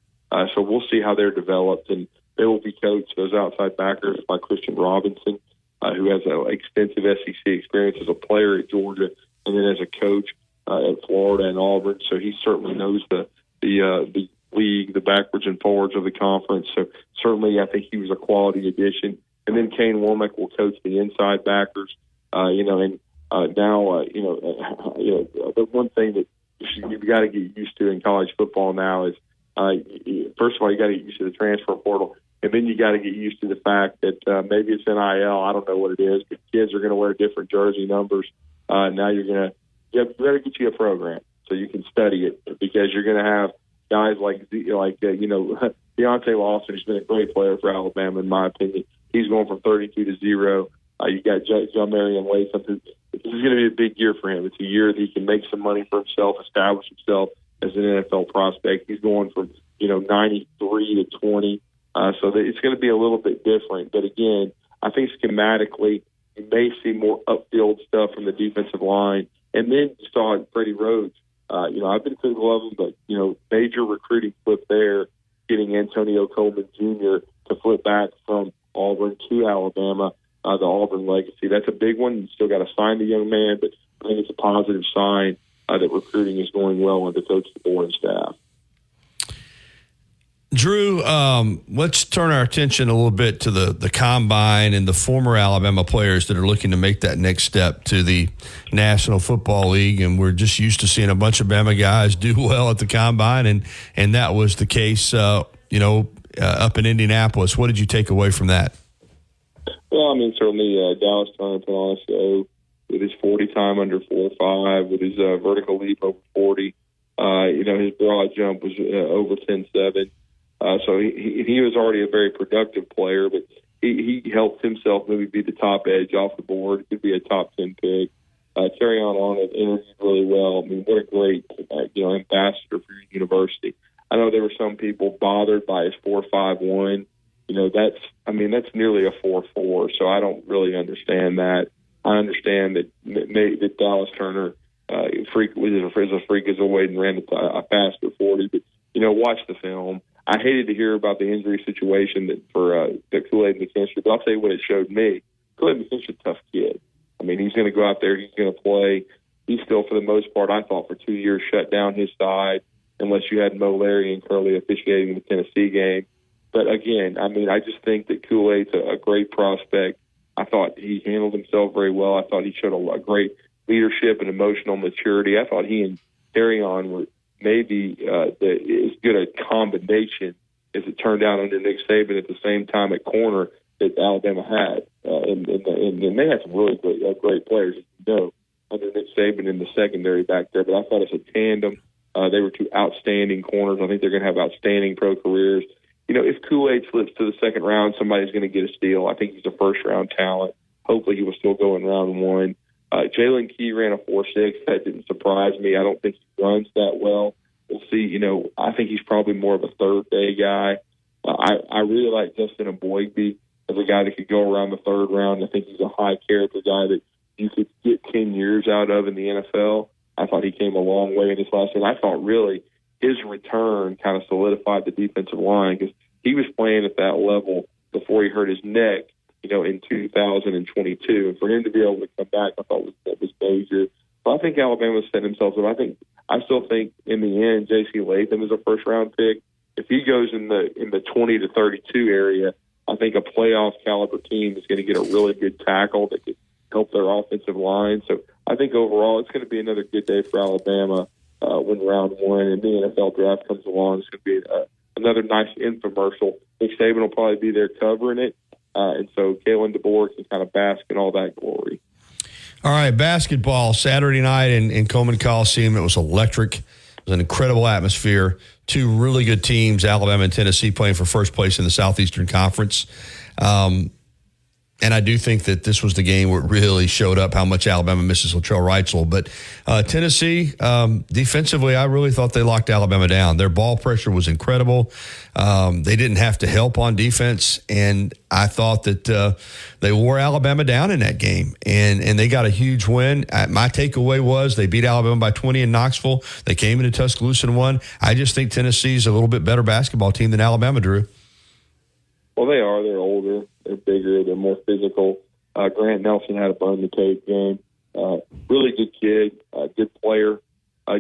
So we'll see how they're developed, and they will be coached, those outside backers, by Christian Robinson, who has an extensive SEC experience as a player at Georgia and then as a coach at Florida and Auburn. So he certainly knows the league, the backwards and forwards of the conference. So certainly I think he was a quality addition. And then Kane Womack will coach the inside backers, the one thing that you've got to get used to in college football now is, first of all, you got to get used to the transfer portal. And then you got to get used to the fact that maybe it's NIL. I don't know what it is, but kids are going to wear different jersey numbers. Now you better get you a program so you can study it, because you're going to have guys like Deontay Lawson, who's been a great player for Alabama, in my opinion. He's going from 32 to 0. You got John Marion Latham. This is going to be a big year for him. It's a year that he can make some money for himself, establish himself as an NFL prospect. He's going from 93 to 20. So it's going to be a little bit different. But again, I think schematically, you may see more upfield stuff from the defensive line. And then you saw Freddie Rhodes. I've been critical of him, but, major recruiting flip there, getting Antonio Coleman Jr. to flip back from Auburn to Alabama, the Auburn legacy. That's a big one. You still got to sign the young man, but I think it's a positive sign that recruiting is going well under Coach DeBoer and staff. Drew, let's turn our attention a little bit to the combine and the former Alabama players that are looking to make that next step to the National Football League. And we're just used to seeing a bunch of Bama guys do well at the combine, and that was the case, up in Indianapolis. What did you take away from that? Well, certainly Dallas Turner put on a show with his 40 time under 4.5, with his vertical leap over 40. His broad jump was over 10.7. So he was already a very productive player, but he helped himself maybe be the top edge off the board. Could be a top 10 pick. Terrion Arnold interviewed really well. What a great ambassador for your university. I know there were some people bothered by his 4.51. That's nearly a 4.4. So I don't really understand that. I understand that Dallas Turner is a freak as a weight and ran a faster 40. But watch the film. I hated to hear about the injury situation that Kool-Aid McKinstry, but I'll tell you what it showed me. Kool-Aid McKinstry's a tough kid. He's going to go out there. He's going to play. He's still, for the most part, I thought, for 2 years, shut down his side, unless you had Mo Larry and Curley officiating the Tennessee game. But again, I just think that Kool-Aid's a great prospect. I thought he handled himself very well. I thought he showed a great leadership and emotional maturity. I thought he and Terrion were maybe as good a combination as it turned out under Nick Saban at the same time at corner that Alabama had. And they had some really great players, under Nick Saban in the secondary back there. But I thought as a tandem, they were two outstanding corners. I think they're going to have outstanding pro careers. If Kool-Aid slips to the second round, somebody's going to get a steal. I think he's a first-round talent. Hopefully he will still go in round one. Jalen Key ran a 4.6. That didn't surprise me. I don't think he runs that well. We'll see. I think he's probably more of a third-day guy. I really like Justin Aboigbe as a guy that could go around the third round. I think he's a high-character guy that you could get 10 years out of in the NFL. I thought he came a long way in his last year. I thought really his return kind of solidified the defensive line, because he was playing at that level before he hurt his neck, in 2022. And for him to be able to come back, I thought that was major. But I think Alabama set themselves up. I still think in the end, J.C. Latham is a first-round pick. If he goes in the 20 to 32 area, I think a playoff caliber team is going to get a really good tackle that could help their offensive line. So I think overall it's going to be another good day for Alabama when round one and the NFL draft comes along. It's going to be another nice infomercial. Nick Saban will probably be there covering it. And so Kalen DeBoer can kind of bask in all that glory. All right, basketball, Saturday night in Coleman Coliseum. It was electric. It was an incredible atmosphere. Two really good teams, Alabama and Tennessee, playing for first place in the Southeastern Conference. And I do think that this was the game where it really showed up how much Alabama misses Latrell Wrightsell. But Tennessee, defensively, I really thought they locked Alabama down. Their ball pressure was incredible. They didn't have to help on defense. And I thought that they wore Alabama down in that game. And they got a huge win. My takeaway was they beat Alabama by 20 in Knoxville. They came into Tuscaloosa and won. I just think Tennessee's a little bit better basketball team than Alabama, Drew. Well, they are. They're older. They're bigger. They're more physical. Grant Nelson had a burn-the-tape game. Really good kid, good player.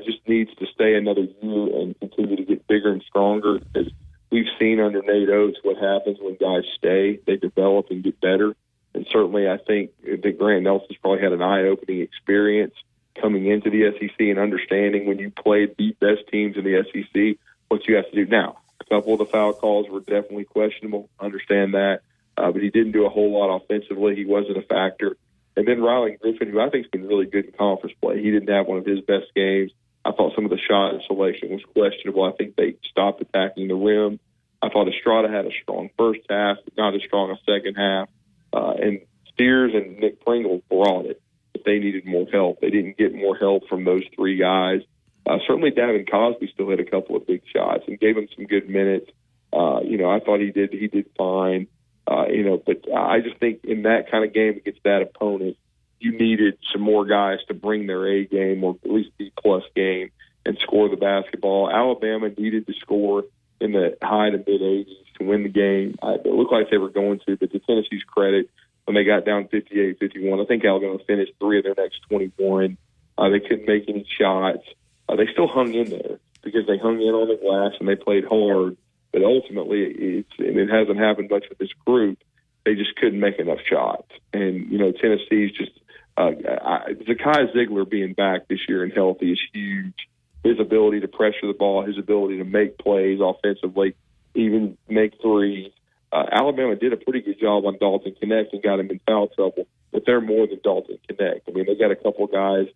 Just needs to stay another year and continue to get bigger and stronger. As we've seen under Nate Oates what happens when guys stay. They develop and get better. And certainly I think that Grant Nelson's probably had an eye-opening experience coming into the SEC and understanding when you play the best teams in the SEC, what you have to do. Now, a couple of the foul calls were definitely questionable. Understand that. But he didn't do a whole lot offensively. He wasn't a factor. And then Riley Griffin, who I think has been really good in conference play, he didn't have one of his best games. I thought some of the shot selection was questionable. I think they stopped attacking the rim. I thought Estrada had a strong first half, but not as strong a second half. And Steers and Nick Pringle brought it, but they needed more help. They didn't get more help from those three guys. Certainly Davin Cosby still hit a couple of big shots and gave him some good minutes. I thought he did fine. But I just think in that kind of game against that opponent, you needed some more guys to bring their A game or at least B-plus game and score the basketball. Alabama needed to score in the high to mid-80s to win the game. It looked like they were going to, but to Tennessee's credit, when they got down 58-51, I think Alabama finished 3 of their next 21. They couldn't make any shots. They still hung in there because they hung in on the glass and they played hard. But ultimately, it hasn't happened much with this group. They just couldn't make enough shots. And, Tennessee's just Zakai Ziegler being back this year and healthy is huge. His ability to pressure the ball, his ability to make plays offensively, even make threes. Alabama did a pretty good job on Dalton Connect and got him in foul trouble, but they're more than Dalton Connect. I mean, they got a couple guys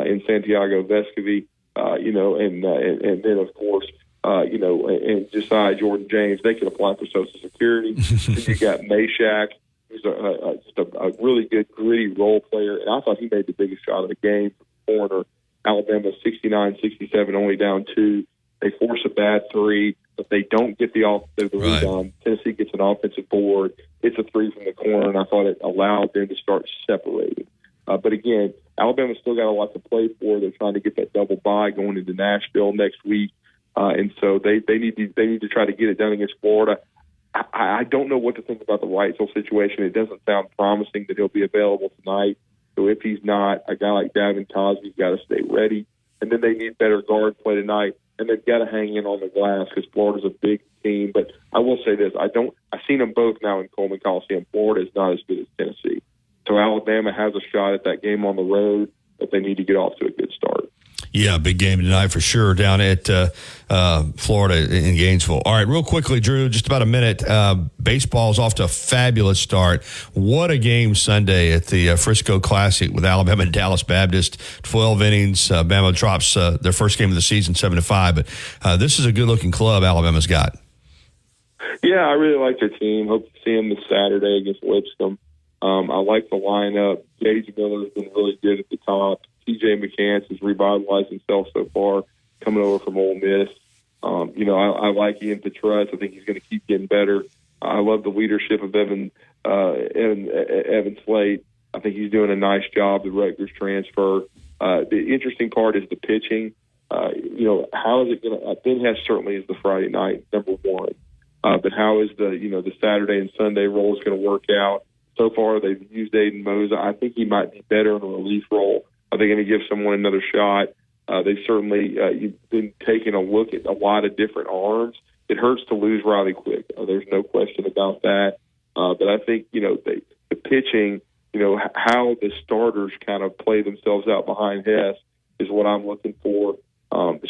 in Santiago Vescovi, and then, of course, and Josiah Jordan James, they can apply for Social Security. Then you got Meshack, who's just a really good, gritty role player, and I thought he made the biggest shot of the game from the corner. Alabama 69-67, only down 2. They force a bad 3, but they don't get the rebound. Tennessee gets an offensive board. It's a 3 from the corner, and I thought it allowed them to start separating. But again, Alabama's still got a lot to play for. They're trying to get that double bye going into Nashville next week. And so they need to try to get it done against Florida. I don't know what to think about the Wrightsville situation. It doesn't sound promising that he'll be available tonight. So if he's not, a guy like Davin Cosby's got to stay ready. And then they need better guard play tonight. And they've got to hang in on the glass because Florida's a big team. But I will say this: I've seen them both now in Coleman Coliseum. Florida is not as good as Tennessee. So Alabama has a shot at that game on the road, but they need to get off to a good start. Yeah, big game tonight for sure down at Florida in Gainesville. All right, real quickly, Drew, just about a minute. Baseball's off to a fabulous start. What a game Sunday at the Frisco Classic with Alabama and Dallas Baptist. 12 innings. Bama drops their first game of the season 7-5. But this is a good-looking club Alabama's got. Yeah, I really like their team. Hope to see them this Saturday against Lipscomb. I like the lineup. Gage Miller's been really good at the top. T.J. McCants has revitalized himself so far, coming over from Ole Miss. I like Ian Petras. I think he's going to keep getting better. I love the leadership of Evan Slate. I think he's doing a nice job, the Rutgers transfer. The interesting part is the pitching. How is it going to – Ben Hess certainly is the Friday night, number one. But how is the Saturday and Sunday roles going to work out? So far, they've used Aiden Moza. I think he might be better in a relief role. Are they going to give someone another shot? They've certainly been taking a look at a lot of different arms. It hurts to lose Riley Quick. There's no question about that. But I think, the pitching, how the starters kind of play themselves out behind Hess is what I'm looking for.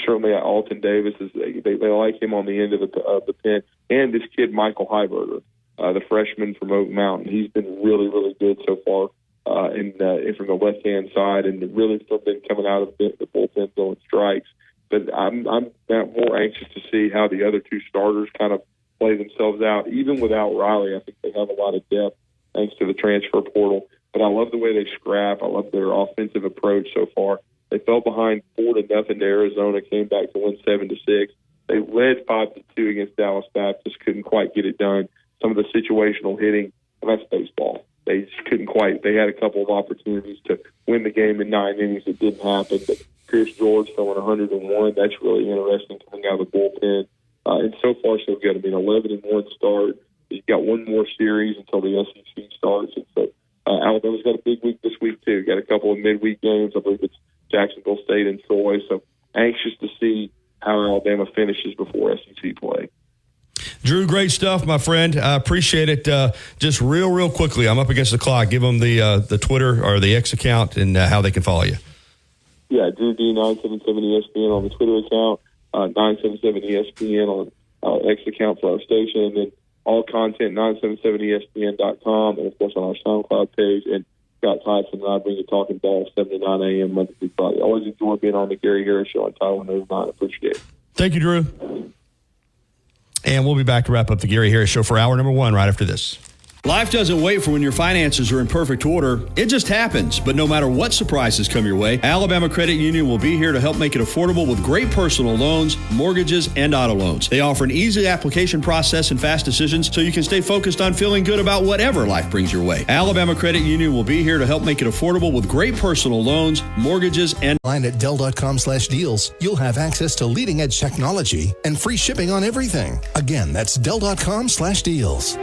Certainly Alton Davis, they like him on the end of the pen. And this kid, Michael Heiberger, the freshman from Oak Mountain, he's been really, really good so far. And from the left-hand side, and really still been coming out of the bullpen throwing strikes. But I'm more anxious to see how the other two starters kind of play themselves out. Even without Riley, I think they have a lot of depth thanks to the transfer portal. But I love the way they scrap. I love their offensive approach so far. They fell behind 4-0 to Arizona, came back to win 7-6. They led 5-2 against Dallas Baptist, couldn't quite get it done. Some of the situational hitting, well, that's baseball. They just couldn't quite. They had a couple of opportunities to win the game in 9 innings. It didn't happen. But Pierce George throwing 101. That's really interesting coming out of the bullpen. And so far, so good. I mean, 11-1 start. You've got one more series until the SEC starts. And so Alabama's got a big week this week, too. Got a couple of midweek games. I believe it's Jacksonville State and Troy. So anxious to see how Alabama finishes before SEC play. Drew, great stuff, my friend. I appreciate it. Just real quickly, I'm up against the clock. Give them the Twitter or the X account and how they can follow you. Drew D 977 ESPN on the Twitter account, 977 ESPN on our X account for our station, and then all content 977ESPN.com, and of course on our SoundCloud page. And Scott Tyson and I bring you Talking Ball 7 to 9 a.m. Monday through Friday. Always enjoy being on the Gary Harris Show on Tide 109. Appreciate it. Thank you, Drew. And we'll be back to wrap up the Gary Harris Show for hour number 1 right after this. Life doesn't wait for when your finances are in perfect order. It just happens. But no matter what surprises come your way, Alabama Credit Union will be here to help make it affordable with great personal loans, mortgages, and auto loans. They offer an easy application process and fast decisions so you can stay focused on feeling good about whatever life brings your way. Alabama Credit Union will be here to help make it affordable with great personal loans, mortgages, and line at Dell.com/deals. You'll have access to leading edge technology and free shipping on everything. Again, that's Dell.com/deals.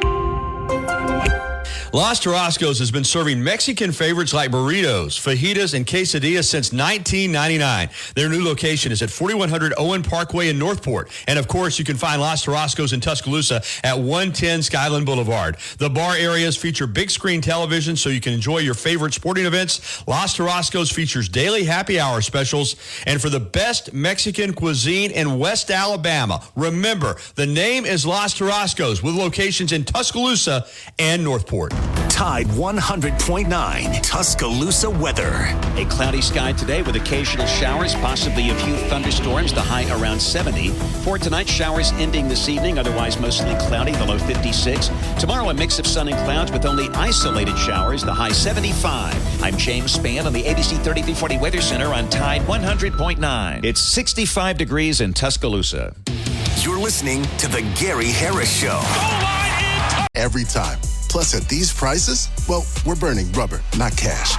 Los Tarascos has been serving Mexican favorites like burritos, fajitas, and quesadillas since 1999. Their new location is at 4100 Owen Parkway in Northport. And, of course, you can find Los Tarascos in Tuscaloosa at 110 Skyland Boulevard. The bar areas feature big screen television so you can enjoy your favorite sporting events. Los Tarascos features daily happy hour specials. And for the best Mexican cuisine in West Alabama, remember, the name is Los Tarascos with locations in Tuscaloosa and Northport. Tide 100.9 Tuscaloosa weather. A cloudy sky today with occasional showers, possibly a few thunderstorms, the high around 70. For tonight, showers ending this evening, otherwise mostly cloudy, the low 56. Tomorrow, a mix of sun and clouds with only isolated showers, the high 75. I'm James Spann on the ABC 3340 Weather Center on Tide 100.9. It's 65 degrees in Tuscaloosa. You're listening to The Gary Harris Show. Every time. Plus, at these prices, well, we're burning rubber, not cash.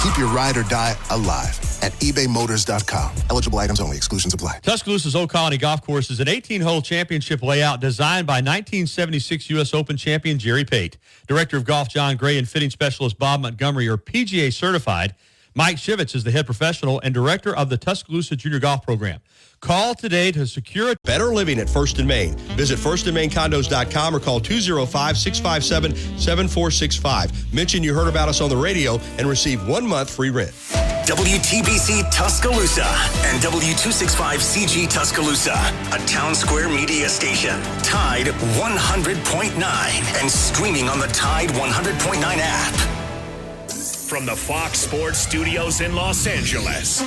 Keep your ride or die alive at ebaymotors.com. Eligible items only. Exclusions apply. Tuscaloosa's Old Colony Golf Course is an 18-hole championship layout designed by 1976 U.S. Open champion Jerry Pate. Director of Golf John Gray and fitting specialist Bob Montgomery are PGA certified. Mike Shivitz is the head professional and director of the Tuscaloosa Junior Golf Program. Call today to secure better living at First and Main. Visit firstandmaincondos.com or call 205-657-7465. Mention you heard about us on the radio and receive 1 month free rent. WTBC Tuscaloosa and W265CG Tuscaloosa, a Town Square media station. Tide 100.9 and streaming on the Tide 100.9 app. From the Fox Sports Studios in Los Angeles,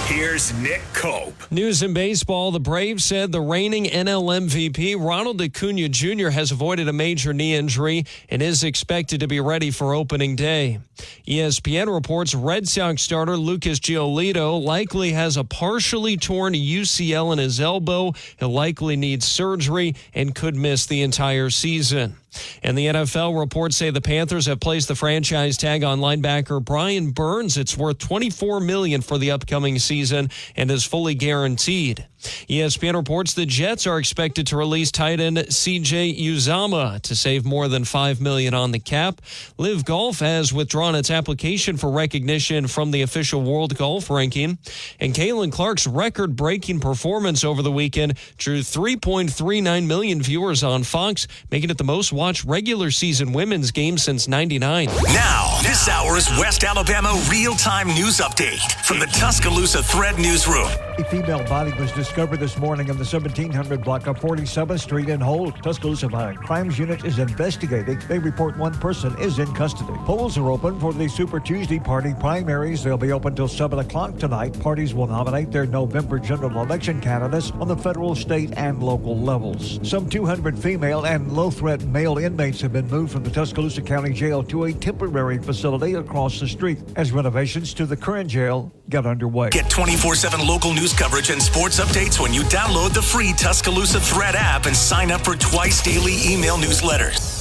here's Nick Cope. News in baseball. The Braves said the reigning NL MVP, Ronald Acuna Jr., has avoided a major knee injury and is expected to be ready for opening day. ESPN reports Red Sox starter Lucas Giolito likely has a partially torn UCL in his elbow. He'll likely need surgery and could miss the entire season. And the NFL reports say the Panthers have placed the franchise tag on linebacker Brian Burns. It's worth $24 million for the upcoming season and is fully guaranteed. ESPN reports the Jets are expected to release tight end C.J. Uzomah to save more than $5 million on the cap. Live Golf has withdrawn its application for recognition from the official World Golf Ranking. And Caitlin Clark's record-breaking performance over the weekend drew 3.39 million viewers on Fox, making it the most-watched regular season women's game since '99. Now, this hour's West Alabama real-time news update from the Tuscaloosa Thread Newsroom. A female body was discovered this morning in the 1700 block of 47th Street in Holt. Tuscaloosa Violent Crimes Unit is investigating. They report one person is in custody. Polls are open for the Super Tuesday party primaries. They'll be open till 7 o'clock tonight. Parties will nominate their November general election candidates on the federal, state, and local levels. Some 200 female and low-threat male inmates have been moved from the Tuscaloosa County Jail to a temporary facility across the street as renovations to the current jail get underway. Get 24/7 local news coverage and sports updates when you download the free Tuscaloosa Thread app and sign up for twice daily email newsletters.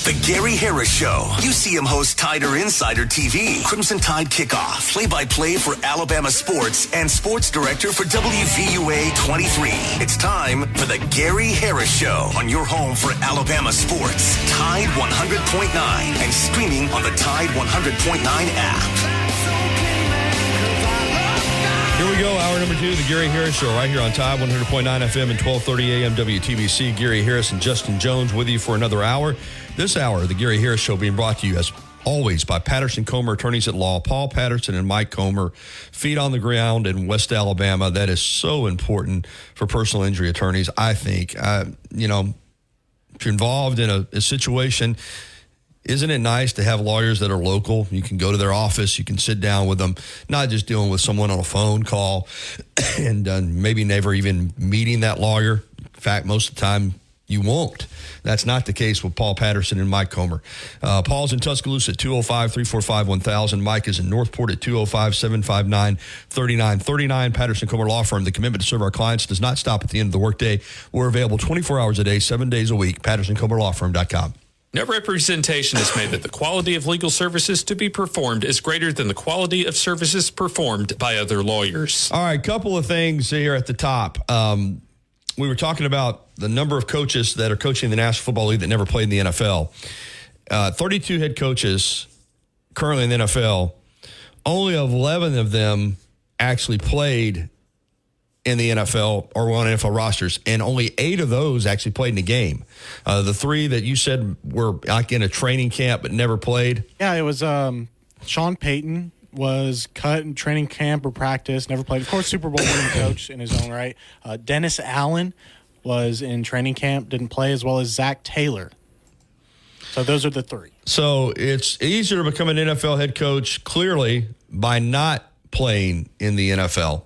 The Gary Harris Show. UCM host Tider Insider TV, Crimson Tide Kickoff, play-by-play for Alabama sports, and sports director for WVUA 23. It's time for the Gary Harris Show on your home for Alabama sports. Tide 100.9 and streaming on the Tide 100.9 app. Here we go, hour number 2, the Gary Harris Show, right here on Tide 100.9 FM and 1230 AM WTBC. Gary Harris and Justin Jones with you for another hour. This hour, the Gary Harris Show being brought to you as always by Patterson Comer Attorneys at Law. Paul Patterson and Mike Comer, feet on the ground in West Alabama. That is so important for personal injury attorneys, I think. If you're involved in a situation, isn't it nice to have lawyers that are local? You can go to their office, you can sit down with them, not just dealing with someone on a phone call and maybe never even meeting that lawyer. In fact, most of the time, you won't. That's not the case with Paul Patterson and Mike Comer. Paul's in Tuscaloosa at 205-345-1000. Mike is in Northport at 205-759-3939. Patterson Comer Law Firm. The commitment to serve our clients does not stop at the end of the workday. We're available 24 hours a day, 7 days a week. PattersonComerLawFirm.com. No representation is made that the quality of legal services to be performed is greater than the quality of services performed by other lawyers. All right, couple of things here at the top. We were talking about the number of coaches that are coaching the National Football League that never played in the NFL. 32 head coaches currently in the NFL. Only 11 of them actually played in the NFL or were on NFL rosters, and only 8 of those actually played in a game. The 3 that you said were like in a training camp but never played. Yeah, it was Sean Payton was cut in training camp or practice, never played. Of course, Super Bowl winning coach in his own right. Dennis Allen was in training camp, didn't play, as well as Zach Taylor. So those are the 3. So it's easier to become an NFL head coach, clearly, by not playing in the NFL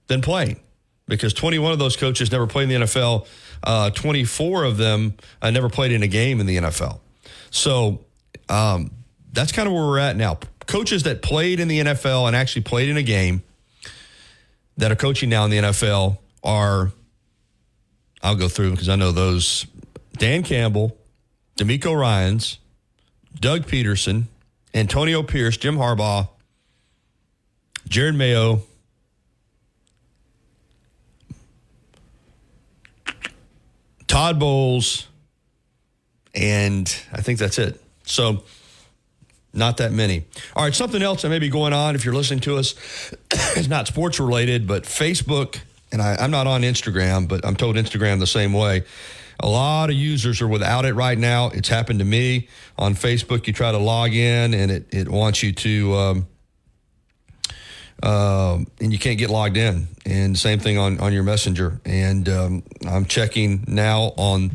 than playing, because 21 of those coaches never played in the NFL. 24 of them never played in a game in the NFL. So that's kind of where we're at now. Coaches that played in the NFL and actually played in a game that are coaching now in the NFL are, I'll go through them because I know those: Dan Campbell, DeMeco Ryans, Doug Peterson, Antonio Pierce, Jim Harbaugh, Jared Mayo, Todd Bowles, and I think that's it. So not that many. All right, something else that may be going on if you're listening to us is not sports related, but Facebook, and I'm not on Instagram, but I'm told Instagram the same way. A lot of users are without it right now. It's happened to me. On Facebook, you try to log in, and it wants you to, and you can't get logged in. And same thing on your Messenger. And I'm checking now on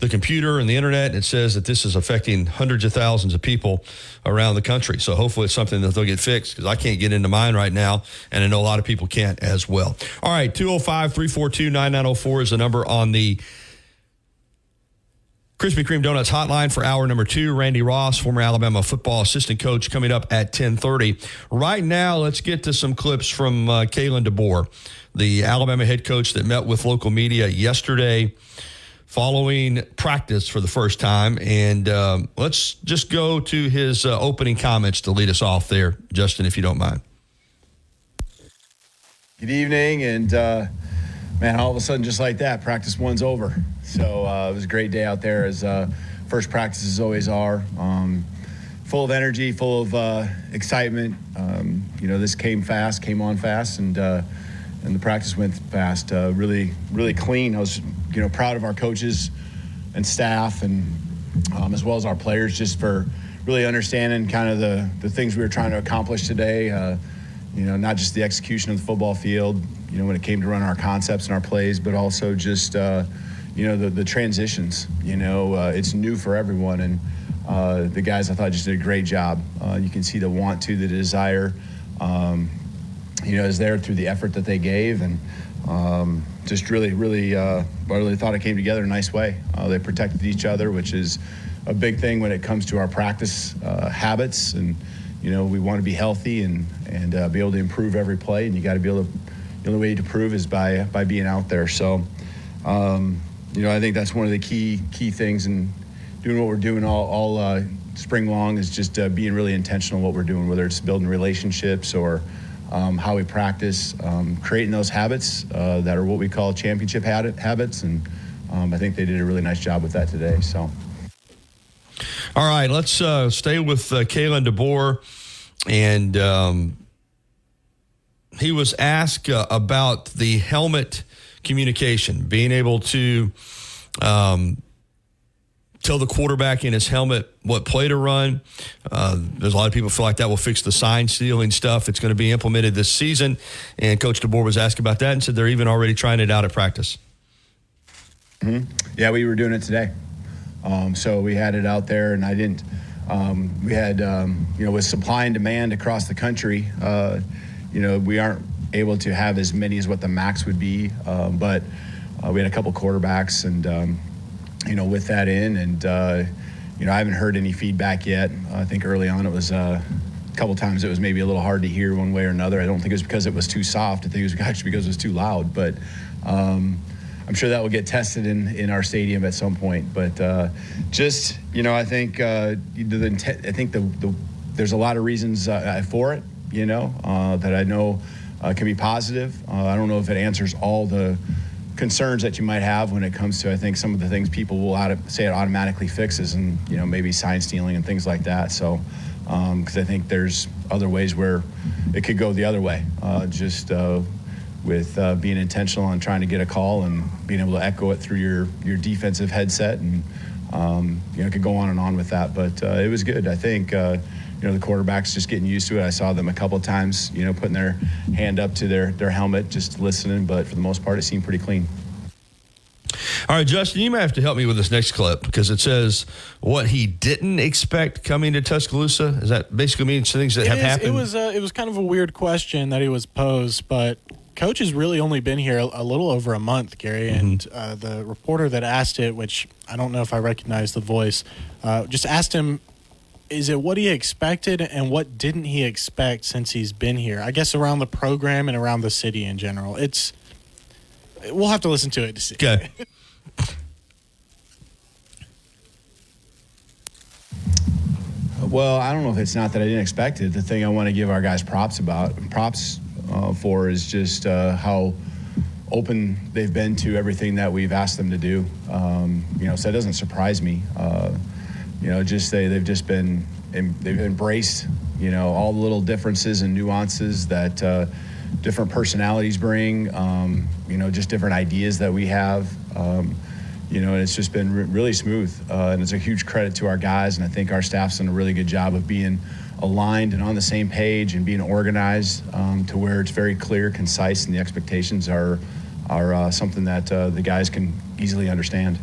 the computer and the internet, and it says that this is affecting hundreds of thousands of people around the country. So hopefully it's something that they'll get fixed, because I can't get into mine right now, and I know a lot of people can't as well. All right, 205-342-9904 is the number on the Krispy Kreme Donuts hotline for hour number 2. Randy Ross, former Alabama football assistant coach, coming up at 10:30. Right now, let's get to some clips from Kalen DeBoer, the Alabama head coach that met with local media yesterday following practice for the first time. And let's just go to his opening comments to lead us off there, Justin, if you don't mind. Good evening, and man, all of a sudden, just like that, practice 1's over. So it was a great day out there, as first practices always are. Full of energy, full of excitement. This came on fast, and the practice went fast. Really, really clean. I was, proud of our coaches and staff, and as well as our players, just for really understanding kind of the things we were trying to accomplish today. Not just the execution of the football field, when it came to run our concepts and our plays, but also just, the transitions. It's new for everyone, and the guys, I thought, just did a great job. You can see the want to, the desire, is there through the effort that they gave, and just really thought it came together in a nice way. They protected each other, which is a big thing when it comes to our practice habits, and we want to be healthy and be able to improve every play, and you got to be able to. The only way to prove is by being out there. So, I think that's one of the key things in doing what we're doing all spring long, is just being really intentional what we're doing, whether it's building relationships or how we practice, creating those habits that are what we call championship habits. And I think they did a really nice job with that today. So. All right, let's stay with Kalen DeBoer. And he was asked about the helmet communication, being able to tell the quarterback in his helmet what play to run. There's a lot of people feel like that will fix the sign stealing stuff. It's going to be implemented this season. And Coach DeBoer was asked about that and said they're even already trying it out at practice. Mm-hmm. Yeah, we were doing it today. So we had it out there, and I didn't. We had, with supply and demand across the country, we aren't able to have as many as what the max would be. But we had a couple quarterbacks, and with that in, and I haven't heard any feedback yet. I think early on it was a couple times it was maybe a little hard to hear one way or another. I don't think it was because it was too soft. I think it was actually because it was too loud. But I'm sure that will get tested in our stadium at some point. But I think there's a lot of reasons for it. That I know can be positive. I don't know if it answers all the concerns that you might have when it comes to, I think, some of the things people will say it automatically fixes, and maybe sign stealing and things like that. So because I think there's other ways where it could go the other way, with being intentional on trying to get a call and being able to echo it through your defensive headset, and it could go on and on with that. But it was good. I think the quarterback's just getting used to it. I saw them a couple of times, putting their hand up to their helmet, just listening. But for the most part, it seemed pretty clean. All right, Justin, you may have to help me with this next clip, because it says what he didn't expect coming to Tuscaloosa. Does that basically mean things that have happened? It was kind of a weird question that he was posed, but Coach has really only been here a little over a month, Gary, and the reporter that asked it, which I don't know if I recognize the voice, just asked him, is it what he expected, and what didn't he expect since he's been here? I guess around the program and around the city in general. We'll have to listen to it to see. Okay. Well, I don't know if it's not that I didn't expect it. The thing I want to give our guys props for is just how open they've been to everything that we've asked them to do. So it doesn't surprise me. They've embraced, all the little differences and nuances that different personalities bring, just different ideas that we have. And it's just been really smooth. And it's a huge credit to our guys. And I think our staff's done a really good job of being aligned and on the same page and being organized to where it's very clear, concise, and the expectations are something that the guys can easily understand.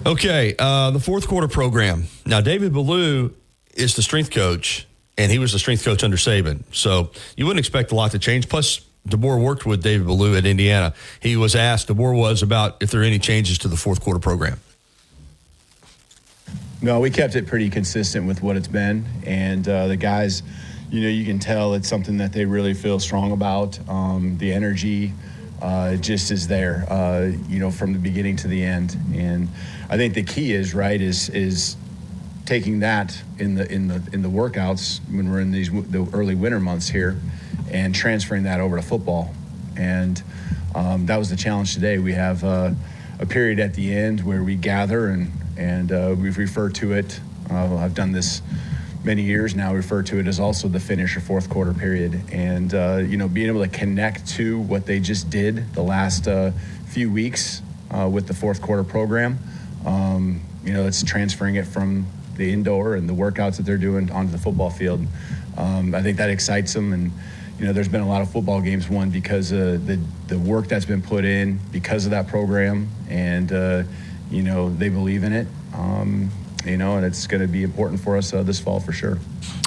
Okay, the fourth quarter program. Now, David Ballou is the strength coach, and he was the strength coach under Saban. So you wouldn't expect a lot to change. Plus, DeBoer worked with David Ballou at Indiana. He was asked, DeBoer was, about if there are any changes to the fourth quarter program. No, we kept it pretty consistent with what it's been. And the guys, you can tell it's something that they really feel strong about. The energy just is there, from the beginning to the end. And I think the key is taking that in the workouts when we're in the early winter months here, and transferring that over to football. And that was the challenge today. We have a period at the end where we gather and we've referred to it. I've done this many years now, refer to it as also the finish or fourth quarter period. And, being able to connect to what they just did the last few weeks with the fourth quarter program, it's transferring it from the indoor and the workouts that they're doing onto the football field. I think that excites them. And, there's been a lot of football games won because of the work that's been put in because of that program. And, they believe in it. And it's going to be important for us this fall for sure.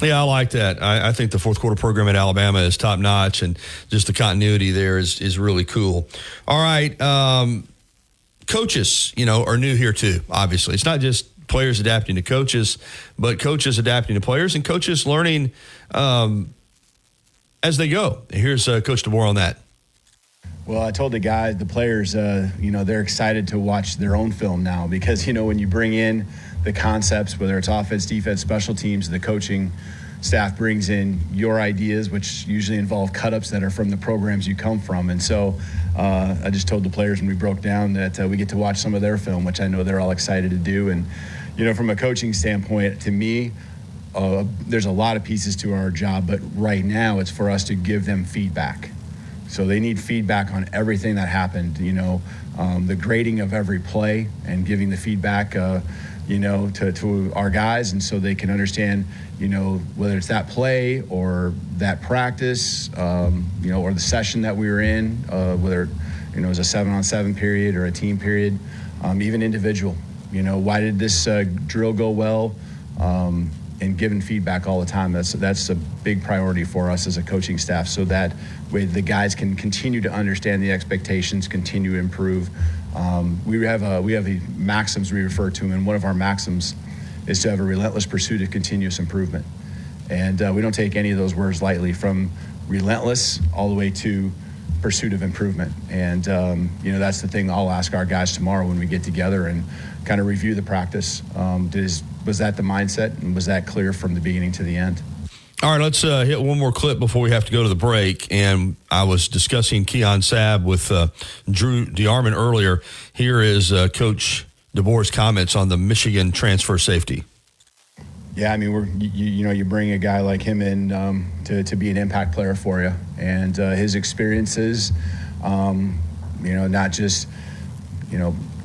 Yeah, I like that. I think the fourth quarter program at Alabama is top notch, and just the continuity there is really cool. All right. Coaches, are new here too, obviously. It's not just players adapting to coaches, but coaches adapting to players and coaches learning as they go. Here's Coach DeBoer on that. Well, I told the players, they're excited to watch their own film now because, when you bring in the concepts, whether it's offense, defense, special teams, the coaching staff brings in your ideas, which usually involve cut-ups that are from the programs you come from. And so I just told the players when we broke down that we get to watch some of their film, which I know they're all excited to do. And, from a coaching standpoint, to me, there's a lot of pieces to our job, but right now it's for us to give them feedback. So they need feedback on everything that happened, the grading of every play and giving the feedback, to our guys, and so they can understand, whether it's that play or that practice, or the session that we were in, whether, it was a 7-on-7 period or a team period, even individual. Why did this drill go well? And giving feedback all the time. That's a big priority for us as a coaching staff, so that way the guys can continue to understand the expectations, continue to improve. We have a maxims we refer to, and one of our maxims is to have a relentless pursuit of continuous improvement. And we don't take any of those words lightly, from relentless all the way to pursuit of improvement. And that's the thing I'll ask our guys tomorrow when we get together and kind of review the practice. Was that the mindset, and was that clear from the beginning to the end? All right, let's hit one more clip before we have to go to the break. And I was discussing Keon Sabb with Drew DeArmond earlier. Here is Coach DeBoer's comments on the Michigan transfer safety. Yeah, I mean, you bring a guy like him in to be an impact player for you, and his experiences, not just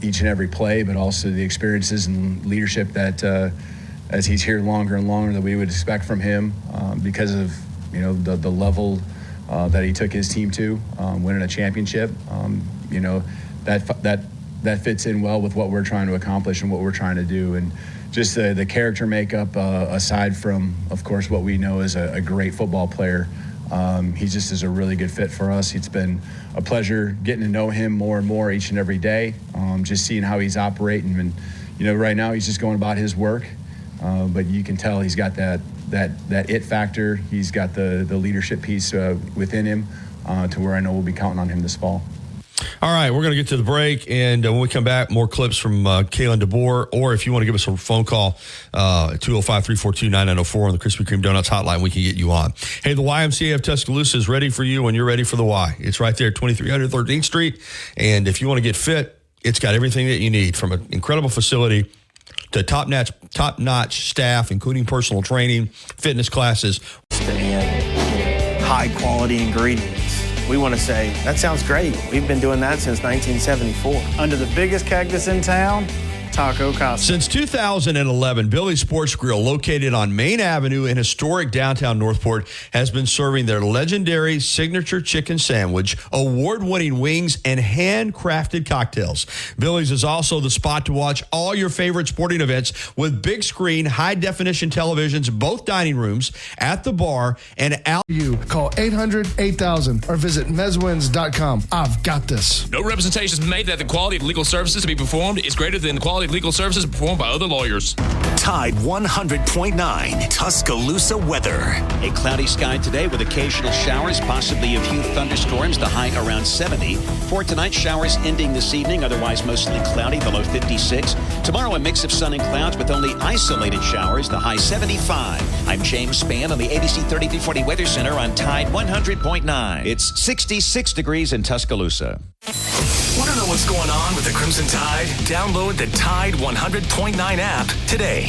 each and every play, but also the experiences and leadership that as he's here longer and longer that we would expect from him, because of the level that he took his team to, winning a championship. That fits in well with what we're trying to accomplish and what we're trying to do. And just the character makeup, aside from, of course, what we know is a great football player, he just is a really good fit for us. It's been a pleasure getting to know him more and more each and every day, just seeing how he's operating. And right now he's just going about his work, but you can tell he's got that it factor. He's got the leadership piece within him, to where I know we'll be counting on him this fall. All right, we're going to get to the break, and when we come back, more clips from Kalen DeBoer, or if you want to give us a phone call, 205-342-9904 on the Krispy Kreme Donuts hotline, we can get you on. Hey, the YMCA of Tuscaloosa is ready for you when you're ready for the Y. It's right there at 2300 13th Street, and if you want to get fit, it's got everything that you need, from an incredible facility to top-notch staff, including personal training, fitness classes. And high-quality ingredients. We want to say, that sounds great. We've been doing that since 1974. Under the biggest cactus in town, Taco Casa. Since 2011, Billy's Sports Grill, located on Main Avenue in historic downtown Northport, has been serving their legendary signature chicken sandwich, award-winning wings, and handcrafted cocktails. Billy's is also the spot to watch all your favorite sporting events with big screen, high-definition televisions, both dining rooms, at the bar, and out. You call 800-8000 or visit mezwins.com. I've got this. No representations made that the quality of legal services to be performed is greater than the quality of legal services performed by other lawyers. Tide 100.9 Tuscaloosa weather. A cloudy sky today with occasional showers, possibly a few thunderstorms, the high around 70. For tonight, showers ending this evening, otherwise mostly cloudy, the low 56. Tomorrow, a mix of sun and clouds with only isolated showers, the high 75. I'm James Spann on the ABC 3340 Weather Center on Tide 100.9. It's 66 degrees in Tuscaloosa. Want to know what's going on with the Crimson Tide? Download the Tide 100.9 app today.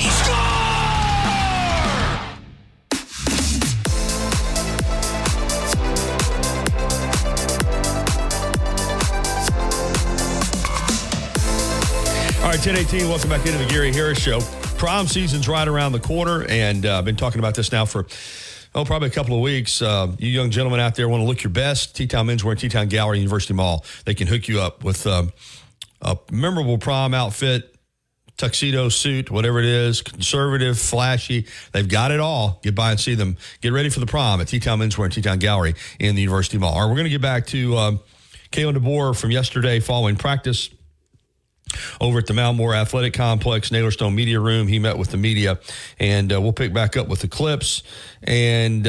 All right, 10:18, welcome back into the Gary Harris Show. Prom season's right around the corner, and I've been talking about this now for probably a couple of weeks. You young gentlemen out there want to look your best, T-Town Menswear and T-Town Gallery, University Mall. They can hook you up with a memorable prom outfit, tuxedo, suit, whatever it is, conservative, flashy. They've got it all. Get by and see them. Get ready for the prom at T-Town Menswear and T-Town Gallery in the University Mall. All right, we're going to get back to Kalen DeBoer from yesterday following practice over at the Malmore Athletic Complex, Naylorstone Media Room. He met with the media, and we'll pick back up with the clips. And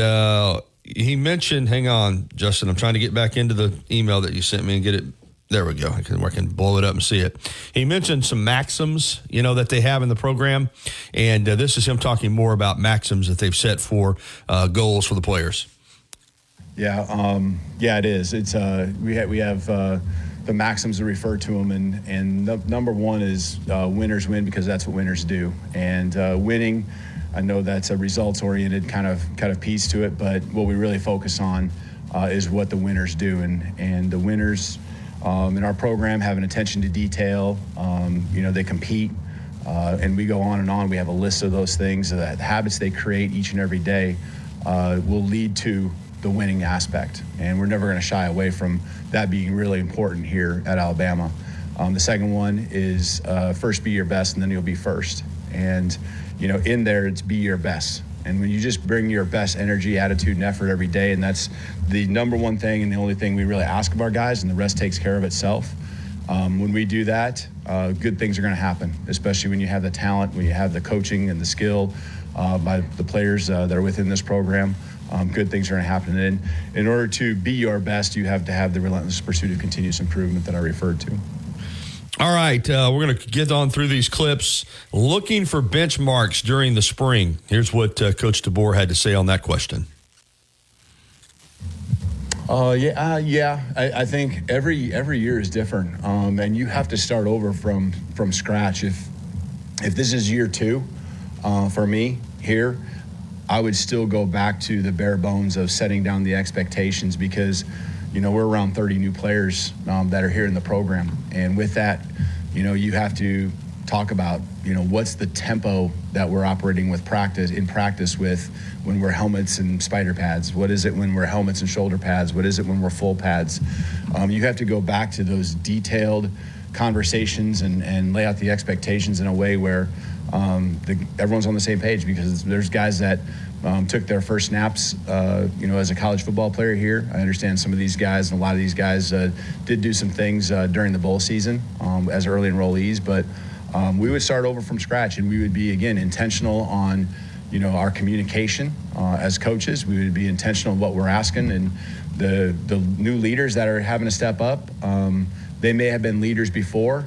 he mentioned, hang on, Justin, I'm trying to get back into the email that you sent me and get it. There we go. I can blow it up and see it. He mentioned some maxims, that they have in the program. And this is him talking more about maxims that they've set for goals for the players. Yeah, it is. It's we have the maxims that refer to them, and number one is winners win, because that's what winners do. And winning, I know that's a results-oriented kind of piece to it, but what we really focus on is what the winners do. And the winners in our program have an attention to detail. They compete. And we go on and on. We have a list of those things, the habits they create each and every day will lead to the winning aspect. And we're never going to shy away from that being really important here at Alabama. The second one is first be your best, and then you'll be first. And, in there, it's be your best. And when you just bring your best energy, attitude, and effort every day, and that's the number one thing and the only thing we really ask of our guys, and the rest takes care of itself. When we do that, good things are going to happen, especially when you have the talent, when you have the coaching and the skill by the players that are within this program. Good things are going to happen. And in order to be your best, you have to have the relentless pursuit of continuous improvement that I referred to. All right, we're going to get on through these clips. Looking for benchmarks during the spring. Here's what Coach DeBoer had to say on that question. I think every year is different, and you have to start over from scratch. If this is year 2 for me here, I would still go back to the bare bones of setting down the expectations, because we're around 30 new players that are here in the program, and with that, you have to talk about what's the tempo that we're operating with in practice with when we're helmets and spider pads. What is it when we're helmets and shoulder pads? What is it when we're full pads? You have to go back to those detailed conversations and lay out the expectations in a way where everyone's on the same page, because there's guys that took their first snaps as a college football player here. I understand some of these guys, and a lot of these guys did do some things during the bowl season as early enrollees, but we would start over from scratch, and we would be, again, intentional on our communication as coaches. We would be intentional in what we're asking, and the new leaders that are having to step up, they may have been leaders before,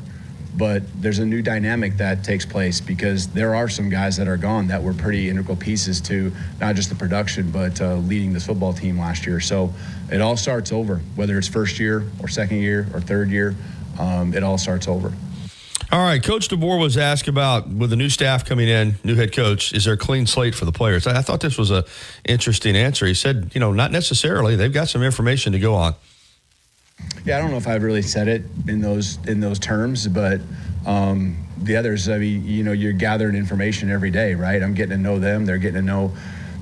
but there's a new dynamic that takes place, because there are some guys that are gone that were pretty integral pieces to not just the production, but leading this football team last year. So it all starts over, whether it's first year or second year or third year, it all starts over. All right, Coach DeBoer was asked about, with the new staff coming in, new head coach, is there a clean slate for the players? I thought this was an interesting answer. He said, not necessarily. They've got some information to go on. Yeah, I don't know if I've really said it in those terms, but the others, you're gathering information every day, right? I'm getting to know them. They're getting to know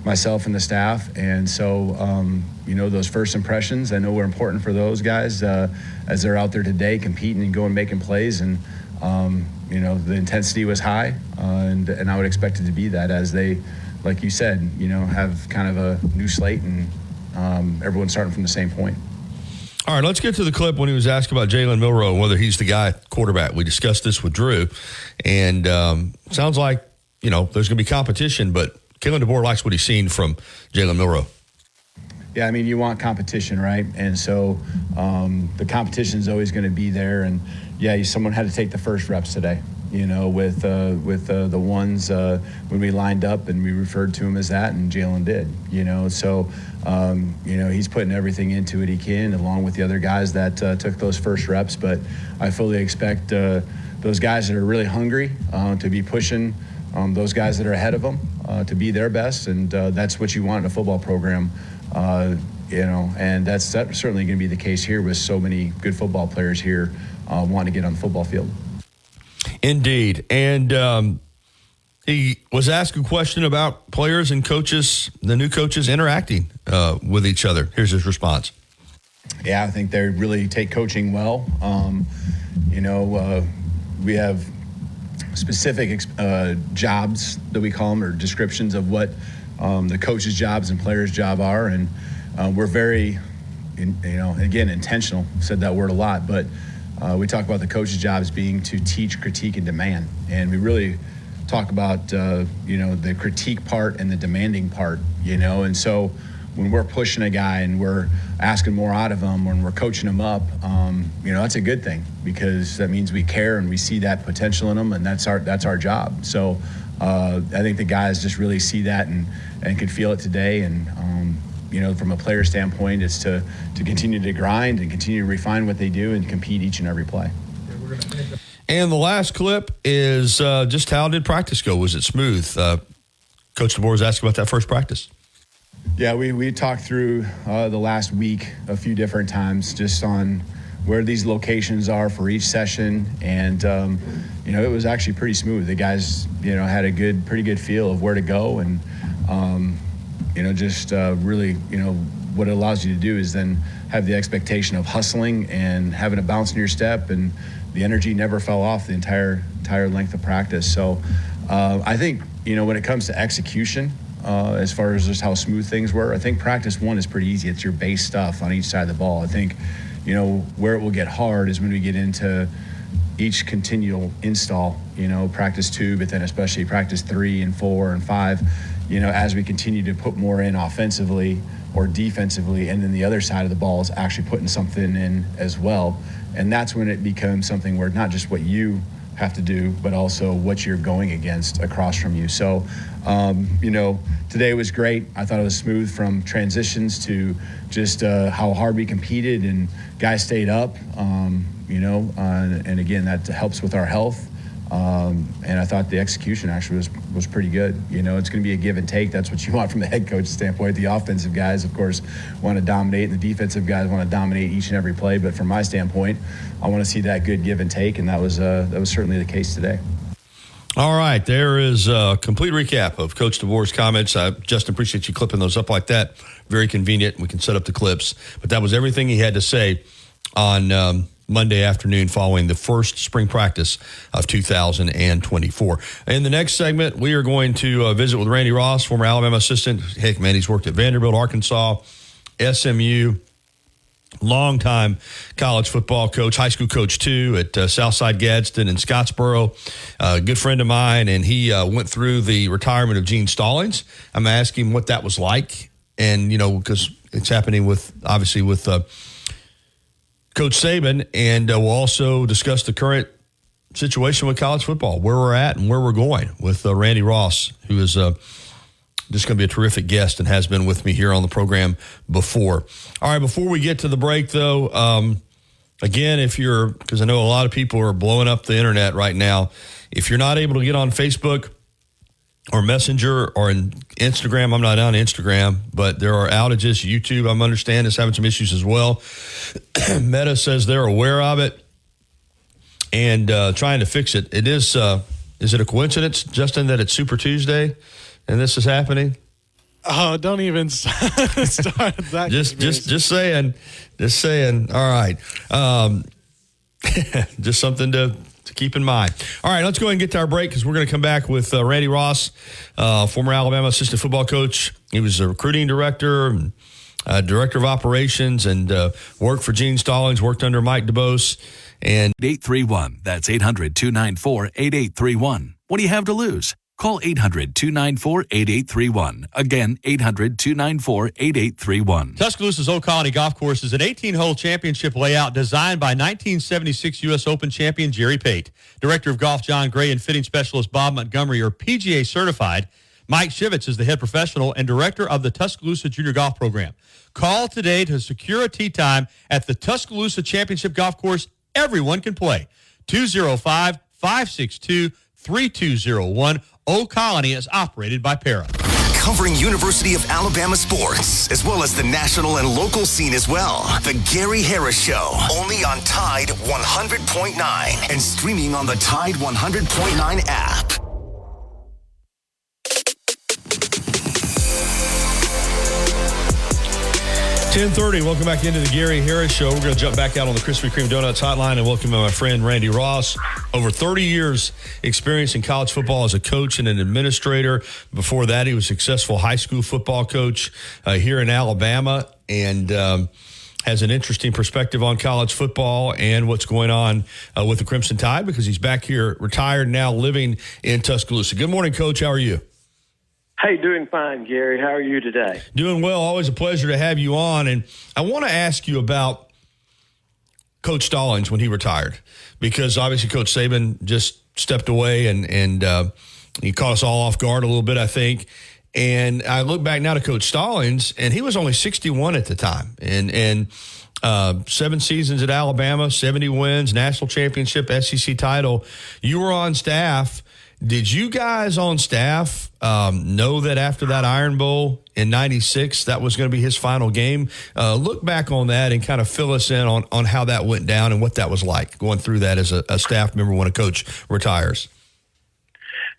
myself and the staff. And so, those first impressions, I know were important for those guys as they're out there today competing and going making plays. And, the intensity was high, and I would expect it to be that as they, like you said, have kind of a new slate, and everyone's starting from the same point. All right, let's get to the clip when he was asked about Jalen Milroe and whether he's the guy quarterback. We discussed this with Drew, and sounds like, there's going to be competition, but Kalen DeBoer likes what he's seen from Jalen Milroe. Yeah, you want competition, right? And so the competition is always going to be there. And, someone had to take the first reps today, with the ones when we lined up, and we referred to him as that, and Jalen did, So, he's putting everything into it he can, along with the other guys that took those first reps. But I fully expect those guys that are really hungry to be pushing those guys that are ahead of them to be their best. And that's what you want in a football program. And that's certainly going to be the case here with so many good football players here wanting to get on the football field. Indeed. And he was asked a question about players and coaches, the new coaches interacting with each other. Here's his response. Yeah, I think they really take coaching well. We have specific jobs that we call them, or descriptions of what the coach's jobs and players' job are. And we're very, again, intentional. Said that word a lot, but we talk about the coach's jobs being to teach, critique, and demand. And we really talk about, the critique part and the demanding part, And so when we're pushing a guy and we're asking more out of him, when we're coaching him up, that's a good thing, because that means we care and we see that potential in him, and that's our job. So I think the guys just really see that and could feel it today. And, from a player standpoint, it's to continue to grind and continue to refine what they do and compete each and every play. And the last clip is just how did practice go? Was it smooth? Coach DeBoer was asking about that first practice. Yeah, we talked through the last week a few different times just on where these locations are for each session, and it was actually pretty smooth. The guys had a pretty good feel of where to go, and really what it allows you to do is then have the expectation of hustling and having a bounce in your step, and the energy never fell off the entire length of practice. So I think when it comes to execution, as far as just how smooth things were, I think practice one is pretty easy. It's your base stuff on each side of the ball. I think where it will get hard is when we get into each continual install, practice 2, but then especially practice 3 and 4 and 5, as we continue to put more in offensively or defensively, and then the other side of the ball is actually putting something in as well. And that's when it becomes something where not just what you have to do, but also what you're going against across from you. So, today was great. I thought it was smooth from transitions to just how hard we competed, and guys stayed up, and again, that helps with our health. And I thought the execution actually was pretty good. It's going to be a give and take. That's what you want from the head coach standpoint. The offensive guys, of course, want to dominate, and the defensive guys want to dominate each and every play. But from my standpoint, I want to see that good give and take, and that was certainly the case today. All right, there is a complete recap of Coach DeBoer's comments. I just appreciate you clipping those up like that. Very convenient. We can set up the clips. But that was everything he had to say on Monday afternoon following the first spring practice of 2024. In the next segment, we are going to visit with Randy Ross, former Alabama assistant. Heck, man, he's worked at Vanderbilt, Arkansas, SMU, longtime college football coach, high school coach too, at Southside Gadsden in Scottsboro. A good friend of mine, and he went through the retirement of Gene Stallings. I'm asking him what that was like, and because it's happening with Coach Saban, and we'll also discuss the current situation with college football, where we're at and where we're going with Randy Ross, who is just going to be a terrific guest and has been with me here on the program before. All right, before we get to the break, though, again, because I know a lot of people are blowing up the internet right now, if you're not able to get on Facebook or Messenger or in Instagram, I'm not on Instagram, but there are outages. YouTube, I understand, is having some issues as well. Meta says they're aware of it and trying to fix it. It is it a coincidence, Justin, that it's Super Tuesday and this is happening? Oh, don't even start that. Just saying. All right. Just something to keep in mind. All right, let's go ahead and get to our break because we're going to come back with Randy Ross, former Alabama assistant football coach. He was a recruiting director, director of operations, and worked for Gene Stallings, worked under Mike DeBose. And 831, that's 800-294-8831. What do you have to lose? Call 800-294-8831. Again, 800-294-8831. Tuscaloosa's Old Colony Golf Course is an 18-hole championship layout designed by 1976 U.S. Open champion Jerry Pate. Director of Golf John Gray and fitting specialist Bob Montgomery are PGA certified. Mike Shivitz is the head professional and director of the Tuscaloosa Junior Golf Program. Call today to secure a tee time at the Tuscaloosa Championship Golf Course. Everyone can play. 205-562-3201. Old Colony is operated by Para. Covering University of Alabama sports, as well as the national and local scene as well. The Gary Harris Show, only on Tide 100.9 and streaming on the Tide 100.9 app. .30, welcome back into the Gary Harris Show. We're going to jump back out on the Krispy Kreme Donuts hotline and welcome my friend Randy Ross. Over 30 years experience in college football as a coach and an administrator. Before that, he was a successful high school football coach here in Alabama and has an interesting perspective on college football and what's going on with the Crimson Tide because he's back here retired now living in Tuscaloosa. Good morning, Coach. How are you? Hey, doing fine, Gary. How are you today? Doing well. Always a pleasure to have you on. And I want to ask you about Coach Stallings when he retired, because obviously Coach Saban just stepped away and he caught us all off guard a little bit, I think. And I look back now to Coach Stallings, and he was only 61 at the time. And 7 seasons at Alabama, 70 wins, national championship, SEC title. You were on staff. Did you guys on staff know that after that Iron Bowl in 96, that was going to be his final game. Look back on that and kind of fill us in on how that went down and what that was like, going through that as a staff member when a coach retires.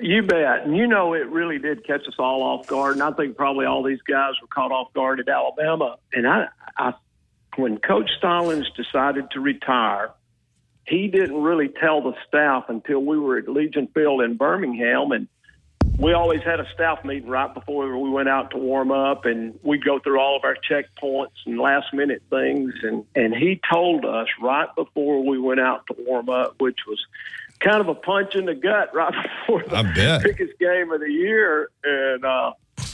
You bet. And, it really did catch us all off guard. And I think probably all these guys were caught off guard at Alabama. And I when Coach Stallings decided to retire, he didn't really tell the staff until we were at Legion Field in Birmingham. And we always had a staff meeting right before we went out to warm up, and we'd go through all of our checkpoints and last-minute things. And he told us right before we went out to warm up, which was kind of a punch in the gut right before the biggest game of the year. And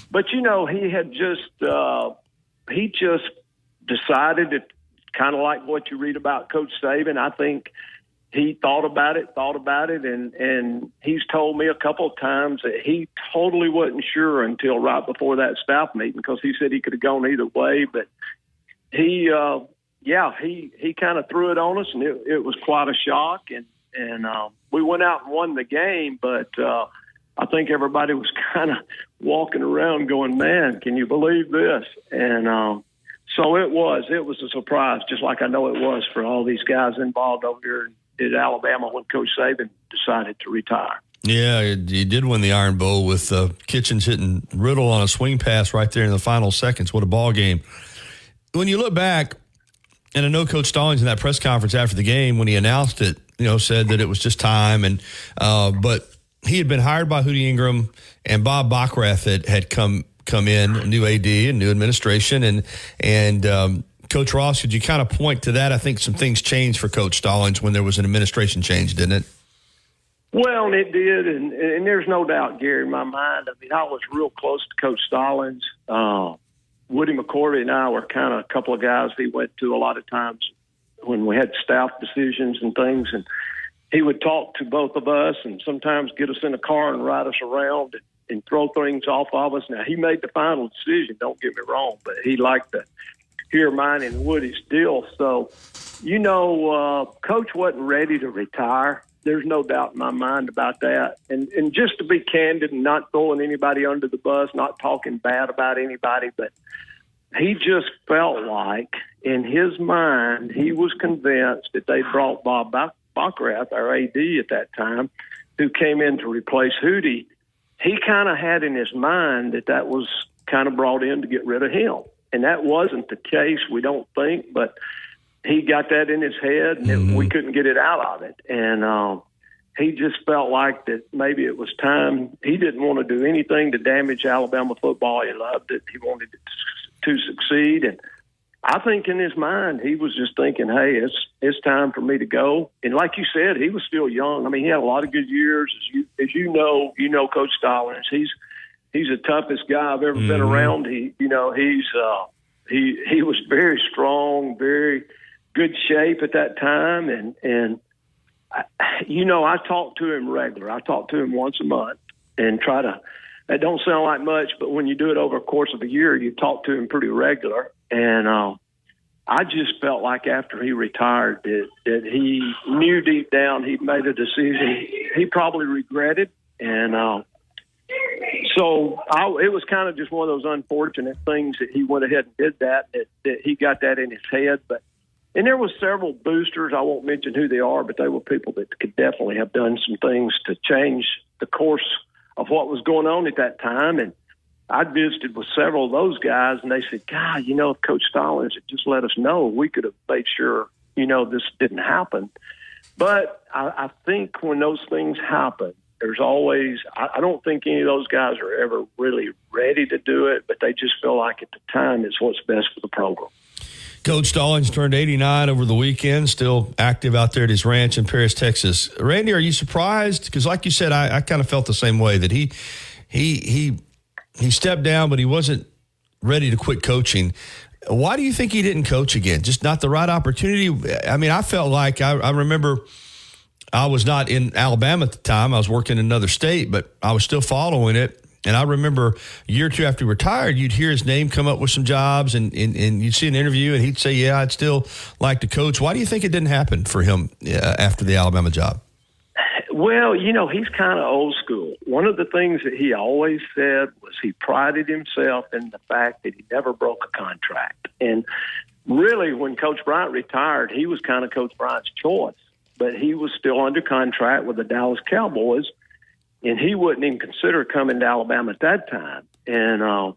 but, he had he just decided to kind of like what you read about Coach Saban. I think he thought about it, and he's told me a couple of times that he totally wasn't sure until right before that staff meeting, because he said he could have gone either way. But he kind of threw it on us, and it was quite a shock. And we went out and won the game, but I think everybody was kind of walking around going, man, can you believe this? And so it was a surprise, just like I know it was for all these guys involved over here at Alabama when Coach Saban decided to retire. Yeah, he did win the Iron Bowl with Kitchens hitting Riddle on a swing pass right there in the final seconds. What a ball game. When you look back, and I know Coach Stallings in that press conference after the game when he announced it, said that it was just time. And but he had been hired by Hootie Ingram, and Bob Backrath had come in, a new AD and new administration. And Coach Ross, could you kind of point to that? I think some things changed for Coach Stallings when there was an administration change, didn't it? Well, it did, and there's no doubt, Gary, in my mind. I mean, I was real close to Coach Stallings. Woody McCorvey and I were kind of a couple of guys he went to a lot of times when we had staff decisions and things, and he would talk to both of us and sometimes get us in a car and ride us around and throw things off of us. Now, he made the final decision, don't get me wrong, but he liked to hear mine and Woody's deal. So, Coach wasn't ready to retire. There's no doubt in my mind about that. And just to be candid and not throwing anybody under the bus, not talking bad about anybody, but he just felt like in his mind he was convinced that they brought Bob Backrath, our AD at that time, who came in to replace Hootie. He kind of had in his mind that was kind of brought in to get rid of him. And that wasn't the case, we don't think, but he got that in his head, and we couldn't get it out of it. And he just felt like that maybe it was time. He didn't want to do anything to damage Alabama football. He loved it. He wanted it to succeed. And I think in his mind, he was just thinking, hey, it's time for me to go. And like you said, he was still young. I mean, he had a lot of good years. As you know Coach Stallings. He's the toughest guy I've ever been around. He was very strong, very good shape at that time. And I talk to him regular. I talk to him once a month and try to, that don't sound like much, but when you do it over a course of a year, you talk to him pretty regular. And I just felt like after he retired that he knew deep down he'd made a decision he probably regretted. And so it was kind of just one of those unfortunate things that he went ahead and did that he got that in his head. And there was several boosters. I won't mention who they are, but they were people that could definitely have done some things to change the course of what was going on at that time. And I visited with several of those guys, and they said, God, if Coach Stallings had just let us know, we could have made sure, this didn't happen. But I think when those things happen, there's always, I don't think any of those guys are ever really ready to do it, but they just feel like at the time it's what's best for the program. Coach Stallings turned 89 over the weekend, still active out there at his ranch in Paris, Texas. Randy, are you surprised? Because like you said, I kind of felt the same way, that he stepped down, but he wasn't ready to quit coaching. Why do you think he didn't coach again? Just not the right opportunity? I mean, I felt like I remember I was not in Alabama at the time. I was working in another state, but I was still following it. And I remember a year or two after he retired, you'd hear his name come up with some jobs, and you'd see an interview, and he'd say, yeah, I'd still like to coach. Why do you think it didn't happen for him after the Alabama job? Well, he's kind of old school. One of the things that he always said was he prided himself in the fact that he never broke a contract. And really, when Coach Bryant retired, he was kind of Coach Bryant's choice. But he was still under contract with the Dallas Cowboys, and he wouldn't even consider coming to Alabama at that time. And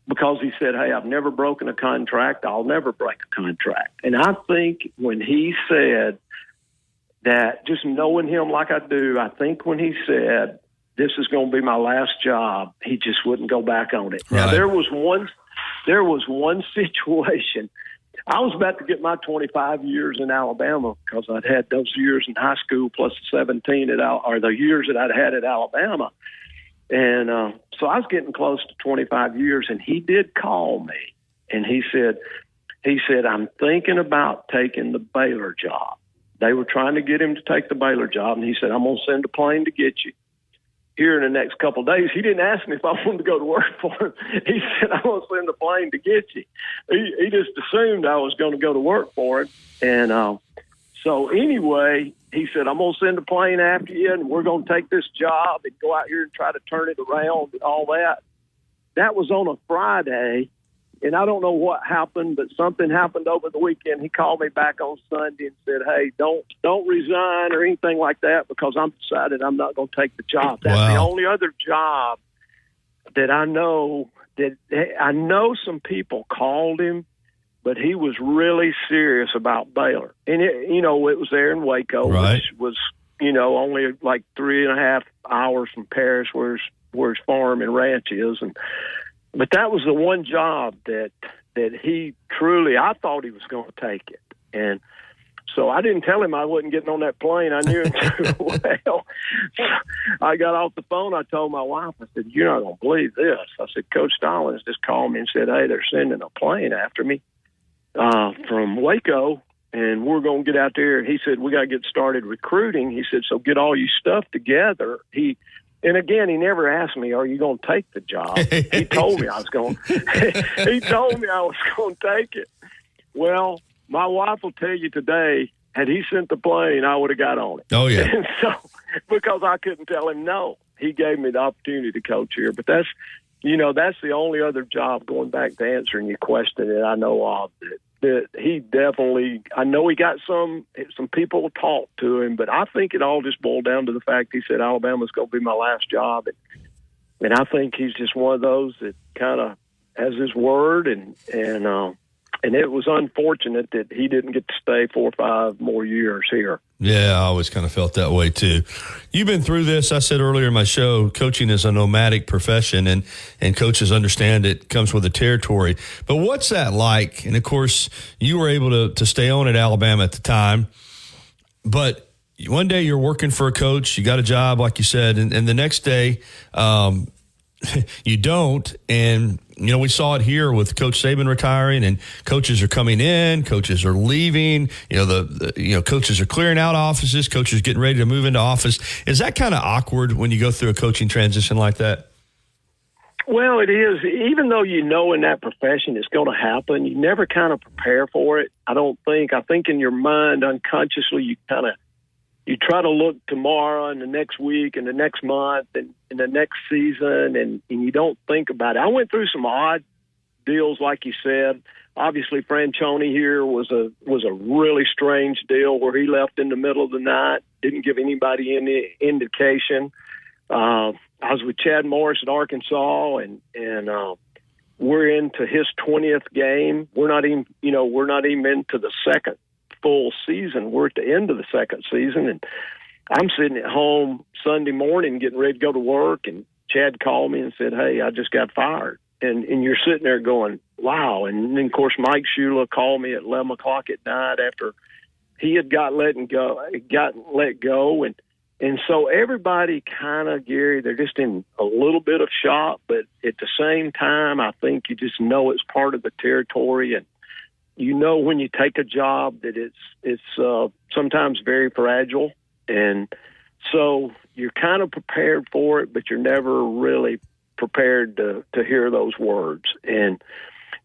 because he said, hey, I've never broken a contract, I'll never break a contract. And I think when he said that, just knowing him like I do, I think when he said, this is going to be my last job, he just wouldn't go back on it. Right. Now, there was one situation. I was about to get my 25 years in Alabama because I'd had those years in high school plus 17 or the years that I'd had at Alabama. And so I was getting close to 25 years, and he did call me, and he said, I'm thinking about taking the Baylor job. They were trying to get him to take the Baylor job, and he said, I'm going to send a plane to get you here in the next couple of days. He didn't ask me if I wanted to go to work for him. He said, I'm going to send a plane to get you. He just assumed I was going to go to work for him. And so anyway, he said, I'm going to send a plane after you, and we're going to take this job and go out here and try to turn it around and all that. That was on a Friday, and I don't know what happened, but something happened over the weekend. He called me back on Sunday and said, hey, don't resign or anything like that because I'm decided I'm not going to take the job. That's the only other job that I know some people called him, but he was really serious about Baylor. And, it was there in Waco, right, which was, only like 3.5 hours from Paris where his farm and ranch is. But that was the one job that he truly, I thought he was going to take it. And so I didn't tell him I wasn't getting on that plane. I knew him too well. I got off the phone. I told my wife, I said, you're not going to believe this. I said, Coach Stallings just called me and said, hey, they're sending a plane after me from Waco, and we're going to get out there. And he said, we got to get started recruiting. He said, so get all your stuff together. And again, he never asked me, are you going to take the job? He told me I was going to take it. Well, my wife will tell you today, had he sent the plane, I would have got on it. Oh, yeah. And so, because I couldn't tell him no, he gave me the opportunity to coach here. But that's the only other job, going back to answering your question, that I know of that he definitely, I know he got some people talk to him, but I think it all just boiled down to the fact he said Alabama's going to be my last job. And I think he's just one of those that kind of has his word, and it was unfortunate that he didn't get to stay 4 or 5 more years here. Yeah, I always kind of felt that way too. You've been through this. I said earlier in my show, coaching is a nomadic profession, and coaches understand it comes with the territory. But what's that like? And of course, you were able to stay on at Alabama at the time, but one day you're working for a coach, you got a job, like you said, and the next day you don't. And we saw it here with Coach Saban retiring, and coaches are coming in, coaches are leaving. Coaches are clearing out offices, coaches getting ready to move into office. Is that kind of awkward when you go through a coaching transition like that? Well, it is. Even though in that profession it's going to happen, you never kind of prepare for it. I don't think. I think in your mind, unconsciously, you try to look tomorrow and the next week and the next month and the next season, and you don't think about it. I went through some odd deals, like you said. Obviously, Franchione here was a really strange deal where he left in the middle of the night, didn't give anybody any indication. I was with Chad Morris at Arkansas, and we're into his 20th game. We're not even into the second full season. We're at the end of the second season, and I'm sitting at home Sunday morning getting ready to go to work, and Chad called me and said, hey, I just got fired. And you're sitting there going, wow. And then, of course, Mike Shula called me at 11 o'clock at night after he had gotten let go. And so everybody kind of, Gary, they're just in a little bit of shock, but at the same time, I think you just know it's part of the territory. And when you take a job that it's sometimes very fragile. And so you're kind of prepared for it, but you're never really prepared to hear those words. And,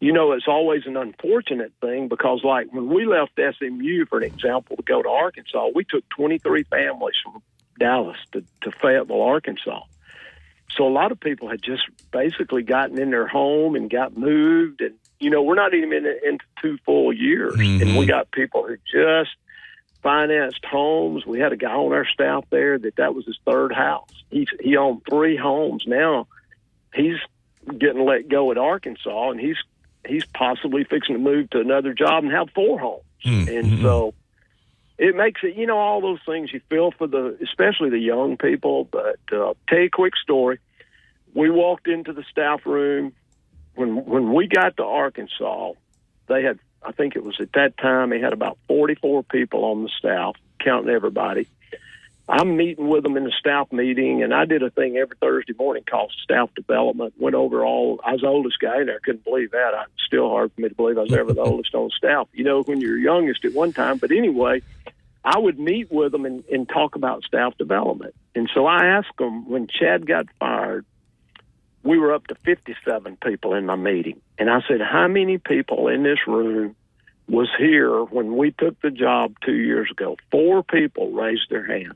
it's always an unfortunate thing because, like, when we left SMU, for an example, to go to Arkansas, we took 23 families from Dallas to Fayetteville, Arkansas. So a lot of people had just basically gotten in their home and got moved. And, we're not even into 2 full years. Mm-hmm. And we got people who just financed homes. We had a guy on our staff there that was his 3rd house. He owned 3 homes. Now he's getting let go at Arkansas, and he's possibly fixing to move to another job and have 4 homes. Mm-hmm. And so it makes it, all those things you feel for especially the young people. But tell you a quick story. We walked into the staff room when we got to Arkansas. They had, I think it was at that time, they had about 44 people on the staff, counting everybody. I'm meeting with them in the staff meeting, and I did a thing every Thursday morning called staff development. Went over I was the oldest guy in there. I couldn't believe that. It's still hard for me to believe I was ever the oldest on staff, when you're youngest at one time. But anyway, I would meet with them and talk about staff development. And so I asked them, when Chad got fired, we were up to 57 people in my meeting. And I said, how many people in this room was here when we took the job 2 years ago? 4 people raised their hand.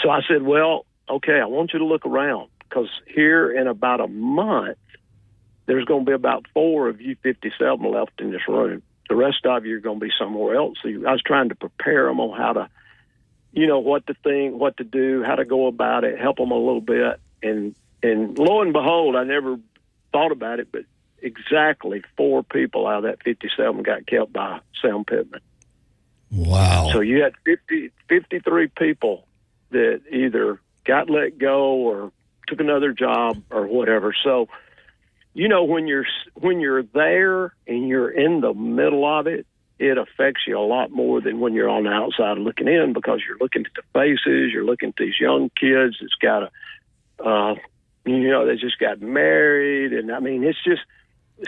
So I said, well, okay, I want you to look around, because here in about a month, there's going to be about 4 of you 57 left in this room. The rest of you are going to be somewhere else. So I was trying to prepare them on how to, what to think, what to do, how to go about it, help them a little bit. And lo and behold, I never thought about it, but exactly 4 people out of that 57 got kept by Sam Pittman. Wow. So you had 53 people that either got let go or took another job or whatever. So, when you're there and you're in the middle of it, it affects you a lot more than when you're on the outside looking in, because you're looking at the faces, you're looking at these young kids that's got they just got married. And I mean, it's just,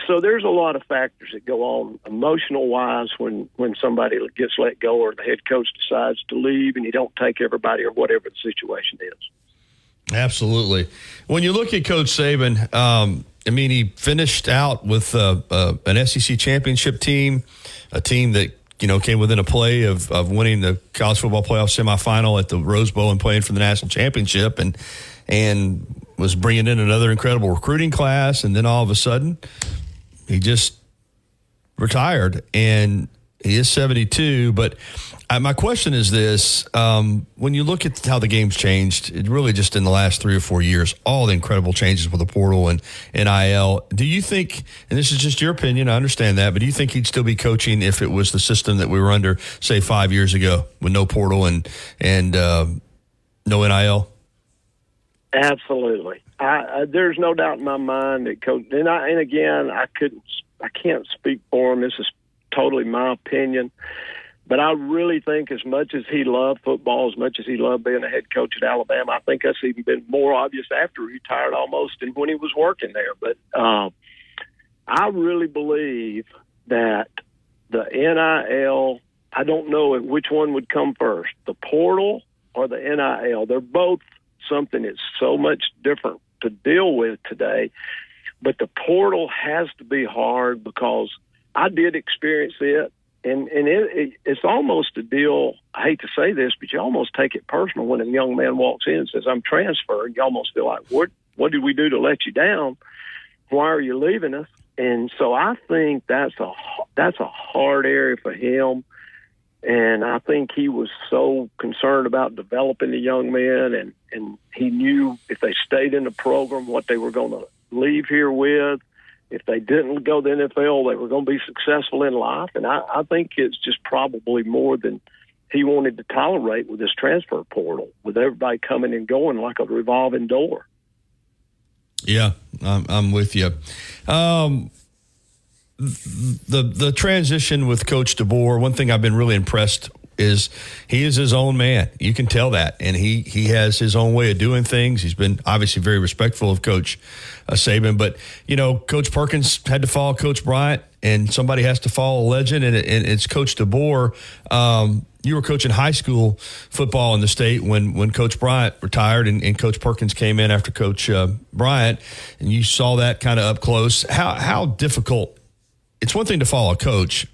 so there's a lot of factors that go on emotional wise when somebody gets let go or the head coach decides to leave and you don't take everybody or whatever the situation is. Absolutely. When you look at Coach Saban, he finished out with an SEC championship team, a team that, came within a play of winning the college football playoff semifinal at the Rose Bowl and playing for the national championship, and was bringing in another incredible recruiting class. And then all of a sudden, he just retired, and he is 72. But my question is this. When you look at how the game's changed, it really just in the last 3 or 4 years, all the incredible changes with the portal and NIL, do you think, and this is just your opinion, I understand that, but do you think he'd still be coaching if it was the system that we were under, say, 5 years ago with no portal and no NIL? Absolutely. There's no doubt in my mind that Coach, and again, I can't speak for him. This is totally my opinion. But I really think as much as he loved football, as much as he loved being a head coach at Alabama, I think that's even been more obvious after he retired almost than when he was working there. But I really believe that the NIL, I don't know which one would come first, the portal or the NIL. They're both something that's so much different to deal with today. But the portal has to be hard, because I did experience it. And it's almost a deal, I hate to say this, but you almost take it personal when a young man walks in and says, I'm transferring. You almost feel like, what did we do to let you down? Why are you leaving us? And so I think that's a hard area for him. And I think he was so concerned about developing the young men, and he knew if they stayed in the program what they were going to leave here with. If they didn't go to the NFL, they were going to be successful in life. And I think it's just probably more than he wanted to tolerate with this transfer portal, with everybody coming and going like a revolving door. Yeah, I'm with you. The transition with Coach DeBoer, one thing I've been really impressed is he is his own man. You can tell that. And he has his own way of doing things. He's been obviously very respectful of Coach Saban. But, Coach Perkins had to follow Coach Bryant, and somebody has to follow a legend, and it's Coach DeBoer. You were coaching high school football in the state when Coach Bryant retired and Coach Perkins came in after Coach Bryant, and you saw that kind of up close. How difficult – it's one thing to follow a coach,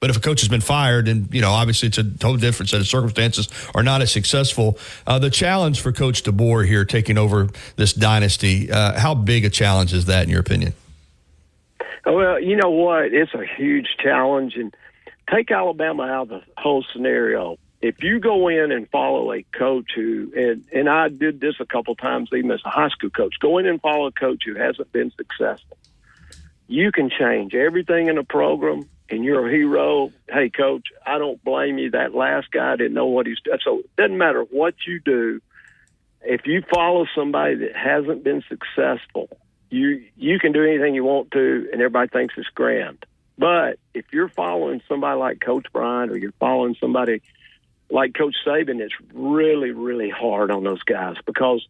But if a coach has been fired, and obviously it's a totally different set of circumstances, or not as successful. The challenge for Coach DeBoer here taking over this dynasty, how big a challenge is that in your opinion? Well, you know what? It's a huge challenge, and take Alabama out of the whole scenario. If you go in and follow a coach who, and I did this a couple times even as a high school coach, go in and follow a coach who hasn't been successful, you can change everything in the program, and you're a hero. Hey, coach, I don't blame you. That last guy didn't know what he's doing. So it doesn't matter what you do. If you follow somebody that hasn't been successful, you can do anything you want to, and everybody thinks it's grand. But if you're following somebody like Coach Bryant, or you're following somebody like Coach Saban, it's really, really hard on those guys because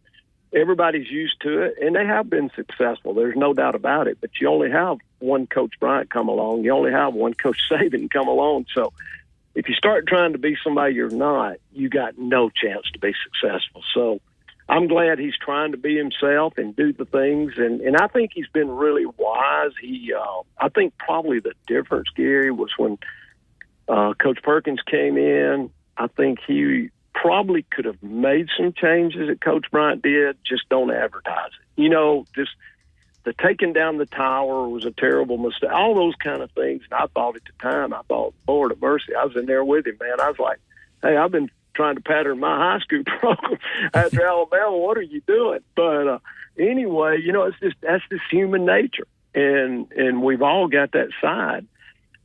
everybody's used to it, and they have been successful. There's no doubt about it. But you only have one Coach Bryant come along. You only have one Coach Saban come along. So if you start trying to be somebody you're not, you got no chance to be successful. So I'm glad he's trying to be himself and do the things, and I think he's been really wise. I think probably the difference, Gary, was when Coach Perkins came in. I think he probably could have made some changes that Coach Bryant did, just don't advertise it. Just the taking down the tower was a terrible mistake. All those kind of things. And I thought at the time, Lord of mercy, I was in there with him, man. I was like, hey, I've been trying to pattern my high school program after Alabama. What are you doing? But anyway, that's just human nature. And we've all got that side.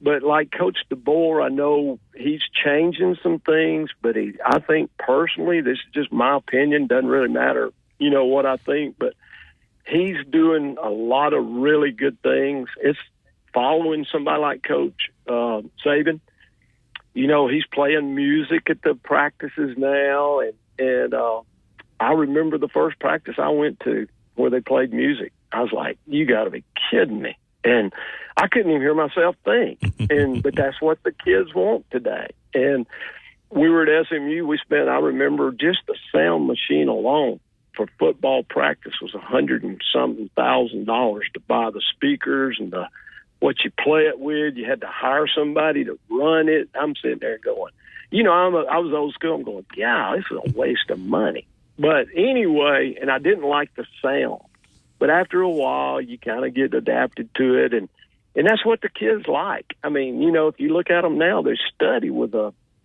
But like Coach DeBoer, I know he's changing some things, but I think personally, this is just my opinion, doesn't really matter, what I think, but he's doing a lot of really good things. It's following somebody like Coach Saban. He's playing music at the practices now, and I remember the first practice I went to where they played music. I was like, you got to be kidding me. And I couldn't even hear myself think. But that's what the kids want today. And we were at SMU. I remember just the sound machine alone for football practice was $100,000 to buy the speakers and what you play it with. You had to hire somebody to run it. I'm sitting there going, I was old school. I'm going, yeah, this is a waste of money. But anyway, and I didn't like the sound. But after a while, you kind of get adapted to it, and that's what the kids like. I mean, if you look at them now, they study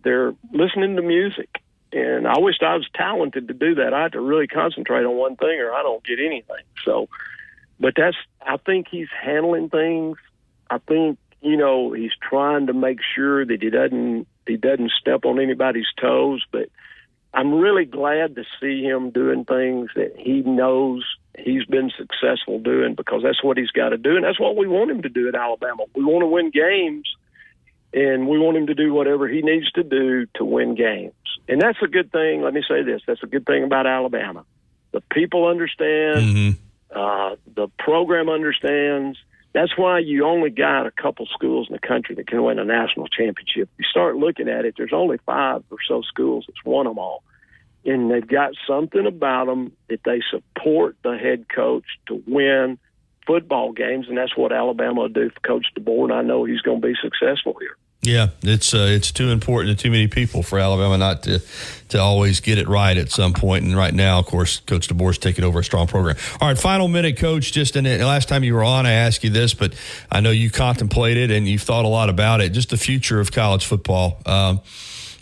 they're listening to music, and I wished I was talented to do that. I have to really concentrate on one thing, or I don't get anything. So, but I think he's handling things. I think he's trying to make sure that he doesn't step on anybody's toes. But I'm really glad to see him doing things that he knows he's been successful doing, because that's what he's got to do, and that's what we want him to do at Alabama. We want to win games, and we want him to do whatever he needs to do to win games. And that's a good thing. Let me say this. That's a good thing about Alabama. The people understand. The program understands. That's why you only got a couple schools in the country that can win a national championship. You start looking at it, there's only 5 or so schools that's won them all. And they've got something about them that they support the head coach to win football games, and that's what Alabama will do for Coach DeBoer, and I know he's going to be successful here. Yeah, it's too important to too many people for Alabama not to always get it right at some point. And right now, of course, Coach DeBoer's taking over a strong program. All right, final minute, Coach. Just in the last time you were on, I asked you this, but I know you contemplated and you've thought a lot about it. Just the future of college football.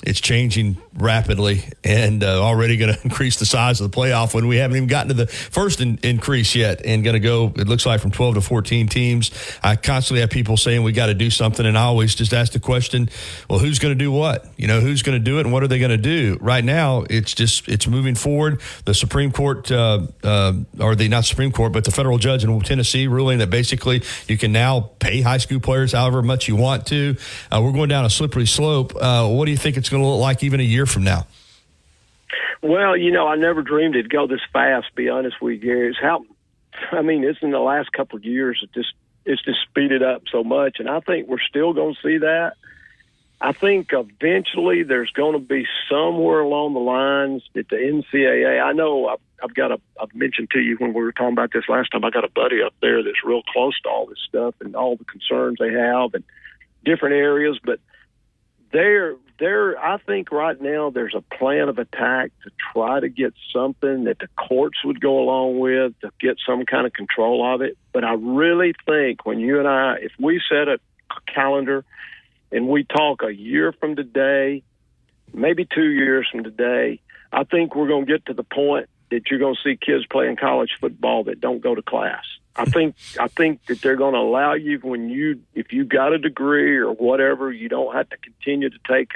It's changing rapidly and already going to increase the size of the playoff when we haven't even gotten to the first increase yet, and going to go, it looks like, from 12 to 14 teams. I constantly have people saying we got to do something, and I always just ask the question, well, who's going to do what? Who's going to do it, and what are they going to do? Right now, it's moving forward. The Supreme Court, not Supreme Court, but the federal judge in Tennessee ruling that basically you can now pay high school players however much you want to. We're going down a slippery slope. What do you think it's going to look like even a year from now? Well, I never dreamed it'd go this fast, to be honest with you, Gary. It's in the last couple of years, it's just speeded up so much, and I think we're still going to see that. I think eventually there's going to be somewhere along the lines that the NCAA, I know I've mentioned to you when we were talking about this last time, I got a buddy up there that's real close to all this stuff and all the concerns they have and different areas, but I think right now there's a plan of attack to try to get something that the courts would go along with to get some kind of control of it. But I really think when you and I, if we set a calendar and we talk a year from today, maybe 2 years from today, I think we're going to get to the point that you're going to see kids playing college football that don't go to class. I think that they're going to allow you if you got a degree or whatever, you don't have to continue to take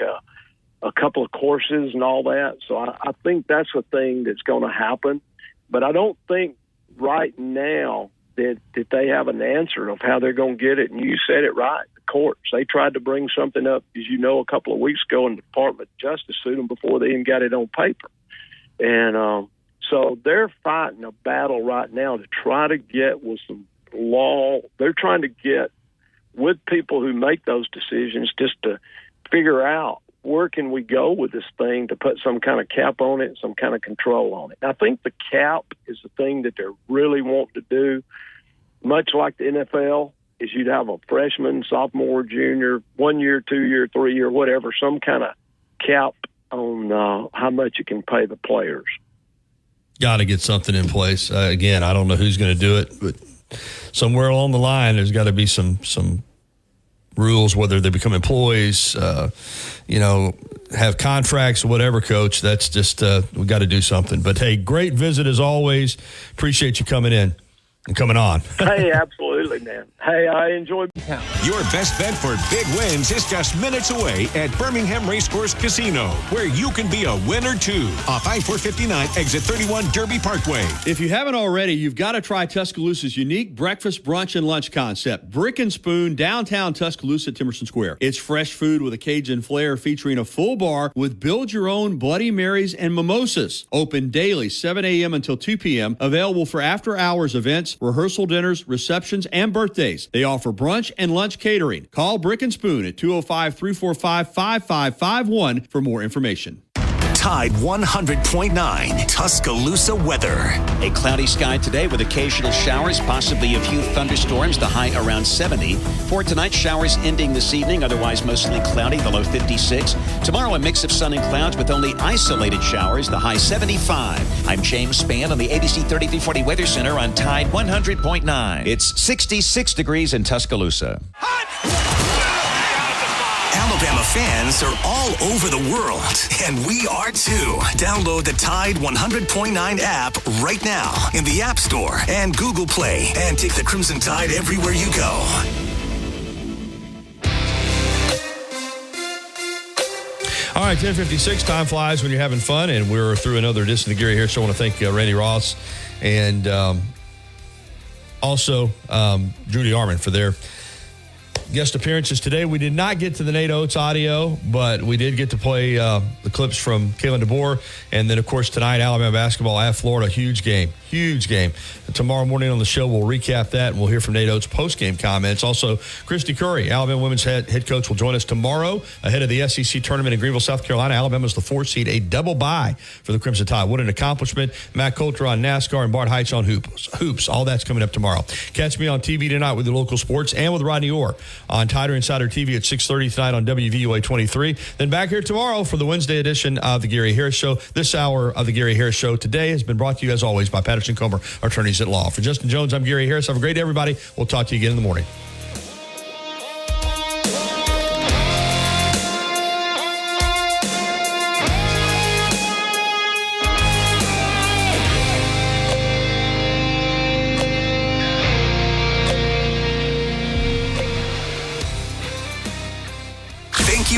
a couple of courses and all that. So I think that's a thing that's going to happen. But I don't think right now that they have an answer of how they're going to get it. And you said it right, the courts. They tried to bring something up, as you know, a couple of weeks ago, and the Department of Justice sued them before they even got it on paper. And so they're fighting a battle right now to try to get with some law. They're trying to get with people who make those decisions just to figure out where can we go with this thing to put some kind of cap on it, some kind of control on it. And I think the cap is the thing that they're really wanting to do, much like the NFL, is you'd have a freshman, sophomore, junior, 1 year, 2 year, 3 year, whatever, some kind of cap on how much you can pay the players. Got to get something in place. Again, I don't know who's going to do it, but somewhere along the line, there's got to be some rules, whether they become employees, have contracts or whatever, Coach. That's just, we got to do something. But, hey, great visit as always. Appreciate you coming in and coming on. Hey, absolutely, man. Hey, I enjoyed Your best bet for big wins is just minutes away at Birmingham Racecourse Casino, where you can be a winner too. Off I-459, exit 31 Derby Parkway. If you haven't already, you've got to try Tuscaloosa's unique breakfast, brunch, and lunch concept. Brick and Spoon, downtown Tuscaloosa, Timerson Square. It's fresh food with a Cajun flair featuring a full bar with build-your-own Bloody Marys and mimosas. Open daily, 7 a.m. until 2 p.m. Available for after-hours events, rehearsal dinners, receptions, and birthdays. They offer brunch and lunch catering. Call Brick and Spoon at 205-345-5551 for more information. Tide 100.9 Tuscaloosa weather. A cloudy sky today with occasional showers, possibly a few thunderstorms, the high around 70. For tonight, showers ending this evening, otherwise mostly cloudy, the low 56. Tomorrow, a mix of sun and clouds with only isolated showers, the high 75. I'm James Spann on the ABC 3340 Weather Center on Tide 100.9. It's 66 degrees in Tuscaloosa. Alabama fans are all over the world, and we are too. Download the Tide 100.9 app right now in the App Store and Google Play, and take the Crimson Tide everywhere you go. All right, 10:56. Time flies when you're having fun, and we're through another edition of the Gary Harris Show. I want to thank Randy Ross and also Judy Arman for their guest appearances today. We did not get to the Nate Oates audio, but we did get to play the clips from Kalen DeBoer. And then, of course, tonight, Alabama basketball at Florida. Huge game. And tomorrow morning on the show, we'll recap that, and we'll hear from Nate Oates' post-game comments. Also, Christy Curry, Alabama women's head coach, will join us tomorrow ahead of the SEC tournament in Greenville, South Carolina. Alabama's the 4th seed, a double bye for the Crimson Tide. What an accomplishment. Matt Coulter on NASCAR and Bart Heights on hoops. All that's coming up tomorrow. Catch me on TV tonight with the local sports and with Rodney Orr on Tider Insider TV at 6:30 tonight on WVUA 23. Then back here tomorrow for the Wednesday edition of the Gary Harris Show. This hour of the Gary Harris Show today has been brought to you, as always, by Patterson Comer, attorneys at law. For Justin Jones, I'm Gary Harris. Have a great day, everybody. We'll talk to you again in the morning.